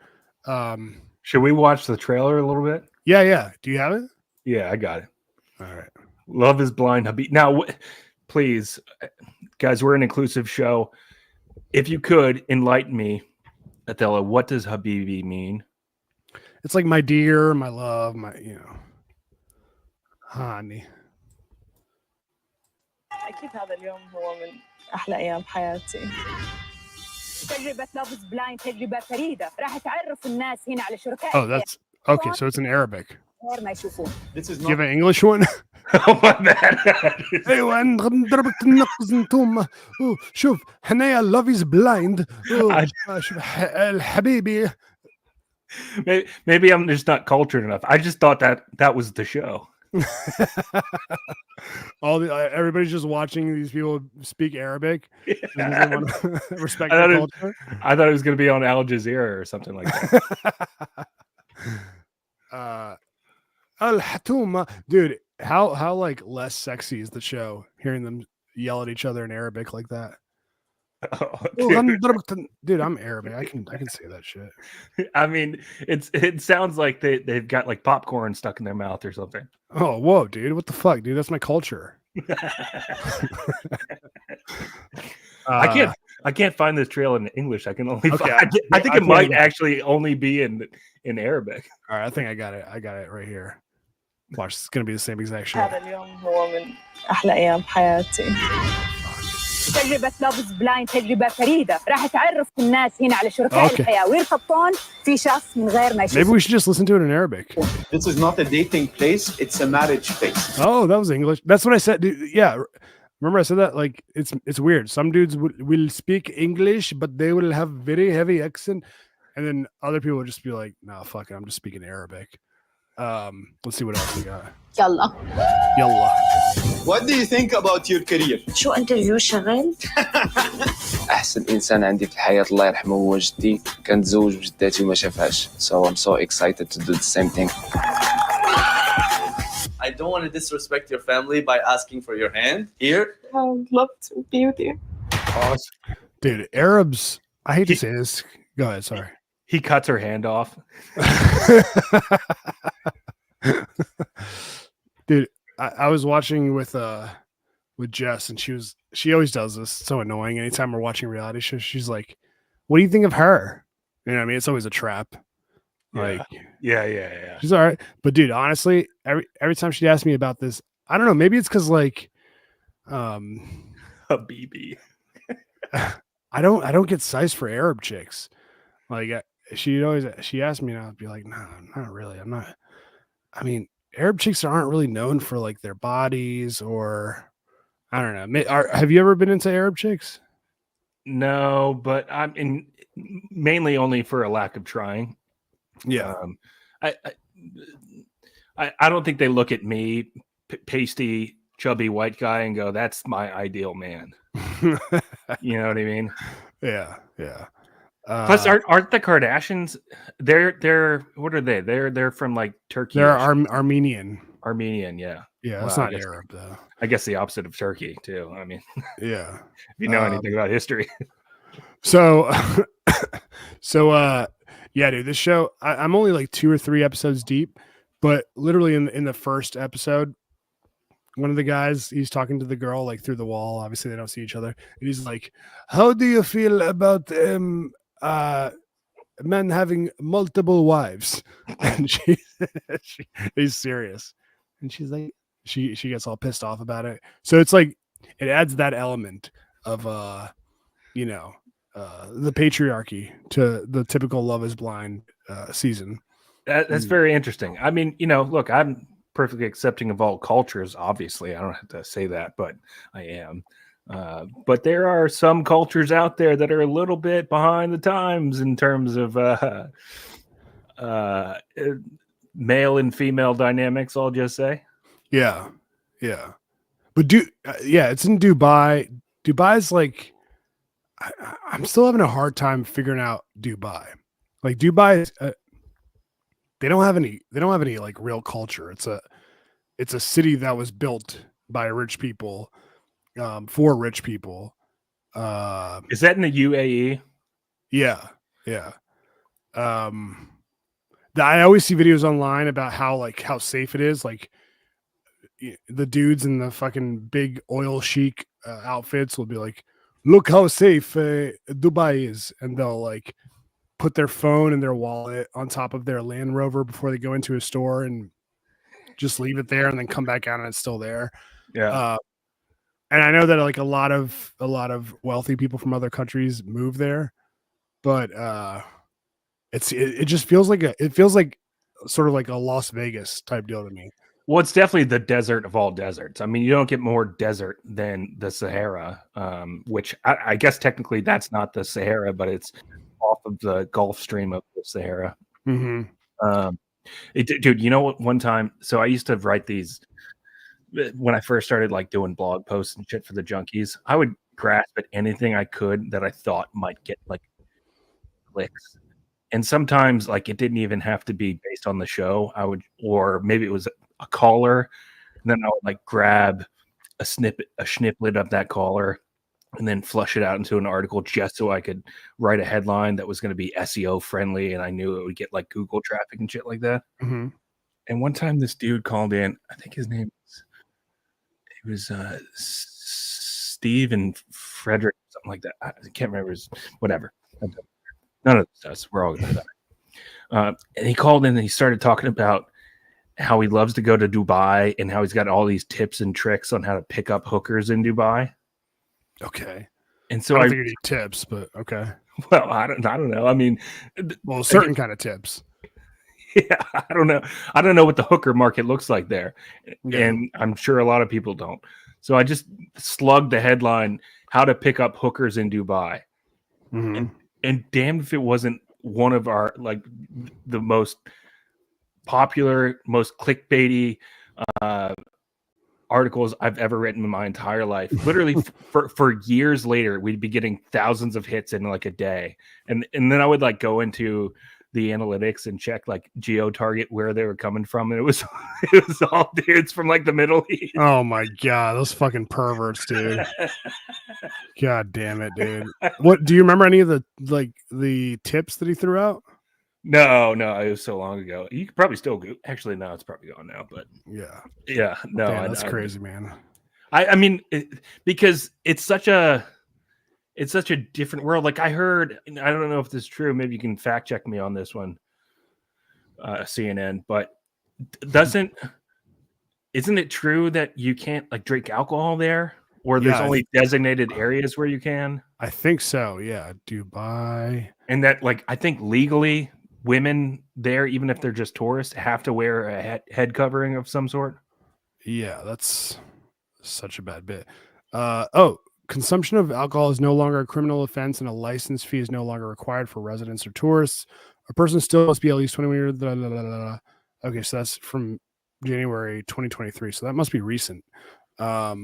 Should we watch the trailer a little bit? Yeah. Do you have it? Yeah, I got it. All right. Love is Blind Habibi. Now, please, guys, we're an inclusive show. If you could enlighten me, Attila, what does Habibi mean? It's like my dear, my love, my, honey. أكيد هذا اليوم هو من أحلى أيام حياتي. تجربة Love is Blind تجربة فريدة راح تعرف الناس هنا على شركاء. Oh, that's okay. So it's in Arabic. غير ما يشوفون. Do you have an English one? Oh my bad. ايوه ضربت النقز انتم شوف حنايا Love is Blind الحبيبي. Maybe I'm just not cultured enough. I just thought that was the show. Everybody's just watching these people speak Arabic. Yeah. Respect their culture. I thought it was going to be on Al Jazeera or something like that. Al Hatuma, dude. How like less sexy is the show? Hearing them yell at each other in Arabic like that. Oh, dude, I'm Arabic. I can say that shit. I mean, it sounds like they've got like popcorn stuck in their mouth or something. Oh, whoa, dude! What the fuck, dude? That's my culture. I can't find this trail in English. I can only. I think it might actually only be in Arabic. All right, I think I got it. I got it right here. Watch, it's gonna be the same exact shit. هذا اليوم هو من أحلى أيام حياتي. تجربة Love is Blind تجربة فريدة راح تعرف الناس هنا على شركاء الحياة ويرتبطون في شخص من غير ما يشوفون. Maybe we should just listen to it in Arabic. This is not a dating place, it's a marriage place. Oh, that was English. That's what I said. Dude, yeah. Remember I said that? Like it's weird. Some dudes will speak English, but they will have very heavy accent. and then other people would just be like, "No, fuck it, I'm just speaking Arabic." Let's see what else we got. يلا. Yalla. What do you think about your career? شو انترفيو شغال؟ احسن انسان عندي في الحياه الله يرحمه هو جدي كان تزوج بجداتي وما شافهاش so I'm so excited to do the same thing. I don't want to disrespect your family by asking for your hand here. I would love to be with you. Dude, Arabs, I hate to say this. Go ahead, sorry. He cuts her hand off. Dude, I was watching with Jess, and she always does this. It's so annoying. Anytime we're watching reality shows, she's like, "What do you think of her?" You know what I mean? It's always a trap. Like, yeah. She's all right. But dude, honestly, every time she'd ask me about this, I don't know, maybe it's because like Habibi. I don't get sized for Arab chicks. Like she asked me, and I'd be like, no, not really. I'm not. I mean, Arab chicks aren't really known for like their bodies, or I don't know. Have you ever been into Arab chicks? No, but I'm in mainly only for a lack of trying. Yeah. I don't think they look at me, pasty, chubby white guy, and go, "That's my ideal man." You know what I mean? Yeah. Plus, aren't the Kardashians? They're what are they? They're from like Turkey. They're Armenian. Armenian, yeah. Yeah, Well, it's not Arab though. I guess the opposite of Turkey too. I mean, yeah. If you know anything about history. So yeah, dude, this show, I'm only like 2 or 3 episodes deep, but literally in the first episode, one of the guys, he's talking to the girl like through the wall. Obviously, they don't see each other. And he's like, "How do you feel about men having multiple wives?" And he's serious, and she's like, she gets all pissed off about it. So it's like it adds that element of the patriarchy to the typical Love Is Blind season. That's very interesting. I mean, look, I'm perfectly accepting of all cultures. Obviously, I don't have to say that, but I am. But there are some cultures out there that are a little bit behind the times in terms of male and female dynamics. I'll just say. Yeah. But it's in Dubai. Dubai's like, I'm still having a hard time figuring out Dubai. Like Dubai, they don't have any like real culture. It's a city that was built by rich people, for rich people. Is that in the UAE? Yeah. I always see videos online about how safe it is. Like the dudes in the fucking big oil chic outfits will be like, "Look how safe Dubai is," and they'll like put their phone and their wallet on top of their Land Rover before they go into a store and just leave it there and then come back out and it's still there. Yeah. And I know that like a lot of wealthy people from other countries move there, but it just feels like sort of like a Las Vegas type deal to me. Well, it's definitely the desert of all deserts. I mean, you don't get more desert than the Sahara, which I guess technically that's not the Sahara, but it's off of the Gulf Stream of the Sahara. Mm-hmm. Dude, you know what? One time, so I used to write these when I first started like doing blog posts and shit for the junkies. I would grasp at anything I could that I thought might get like clicks. And sometimes like it didn't even have to be based on the show. Or maybe it was a caller, and then I would like grab a snippet of that caller and then flush it out into an article just so I could write a headline that was going to be SEO friendly and I knew it would get like Google traffic and shit like that. Mm-hmm. And one time this dude called in, I think his name was Steve and Frederick, something like that. I can't remember whatever. None of this does. We're all going to die. And he called in and he started talking about how he loves to go to Dubai and how he's got all these tips and tricks on how to pick up hookers in Dubai. Okay. And so I don't think any tips, but okay. Well, I don't know. I mean, certain kind of tips. Yeah, I don't know. I don't know what the hooker market looks like there. Yeah. And I'm sure a lot of people don't. So I just slugged the headline, "How to Pick Up Hookers in Dubai." Mm-hmm. And damned if it wasn't one of our like the most popular, most clickbaity articles I've ever written in my entire life. Literally for years later, we'd be getting thousands of hits in like a day. And then I would like go into the analytics and check like geo target where they were coming from. And it was all dudes from like the Middle East. Oh my God. Those fucking perverts, dude. God damn it, dude. What do you remember any of the tips that he threw out? No, it was so long ago. You could probably still go. Actually, no, it's probably gone now. But yeah, no, damn, that's crazy, man. I mean, because it's such a different world. Like I heard, I don't know if this is true. Maybe you can fact check me on this one, CNN. But isn't it true that you can't like drink alcohol there, or there's only designated areas where you can? I think so. Yeah, Dubai, and that like I think legally, women there, even if they're just tourists, have to wear a head covering of some sort. Yeah, that's such a bad bit. Consumption of alcohol is no longer a criminal offense, and a license fee is no longer required for residents or tourists. A person still must be at least 21 years. Blah, blah, blah, blah. Okay, so that's from January 2023. So that must be recent. I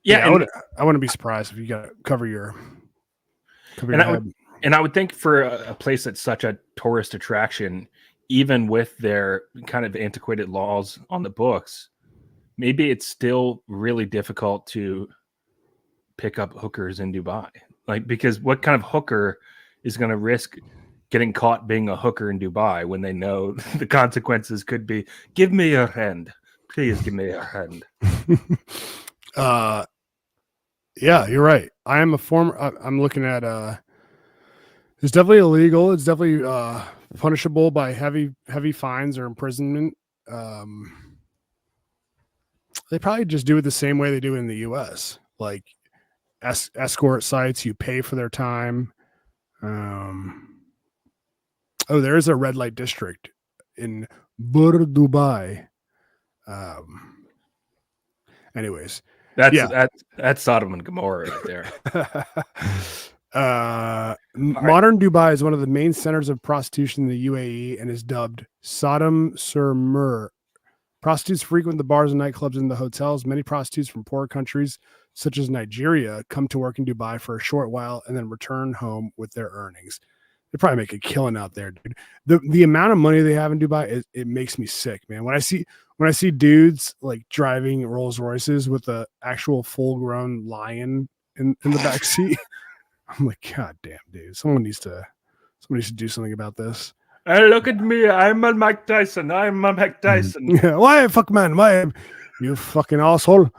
wouldn't be surprised if you got to cover your head. And I would think for a place that's such a tourist attraction, even with their kind of antiquated laws on the books, maybe it's still really difficult to pick up hookers in Dubai. Like, because what kind of hooker is going to risk getting caught being a hooker in Dubai when they know the consequences could be, give me your hand. Please give me your hand. Yeah, you're right. I'm looking at it's definitely illegal. It's definitely punishable by heavy fines or imprisonment. They probably just do it the same way they do in the US. Like escort sites, you pay for their time. There is a red light district in Bur Dubai. Anyways, that's Sodom and Gomorrah right there. Modern Dubai is one of the main centers of prostitution in the UAE and is dubbed Sodom sur Mer. Prostitutes frequent the bars and nightclubs and the hotels. Many prostitutes from poor countries such as Nigeria come to work in Dubai for a short while and then return home with their earnings. They probably make a killing out there, dude. The amount of money they have in Dubai, it makes me sick, man. When I see dudes like driving Rolls Royces with the actual full grown lion in the back seat, I'm like, God damn, dude. Someone needs to do something about this. Hey, look at me. I'm a Mike Tyson. I'm a Mike Tyson. Yeah, why, fuck, man? Why, you fucking asshole?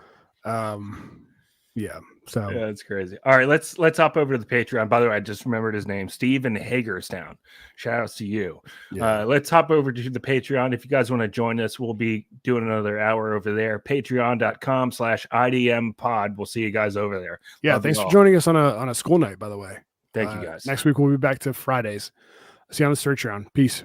Yeah. So yeah, it's crazy. All right, let's hop over to the Patreon. By the way, I just remembered his name, Steve in Hagerstown. Shout outs to you. Yeah. Let's hop over to the Patreon. If you guys want to join us, we'll be doing another hour over there. Patreon.com/IDM pod. We'll see you guys over there. Yeah, Love thanks for joining us on a school night, by the way. Thank you guys. Next week we'll be back to Fridays. See you on the search round. Peace.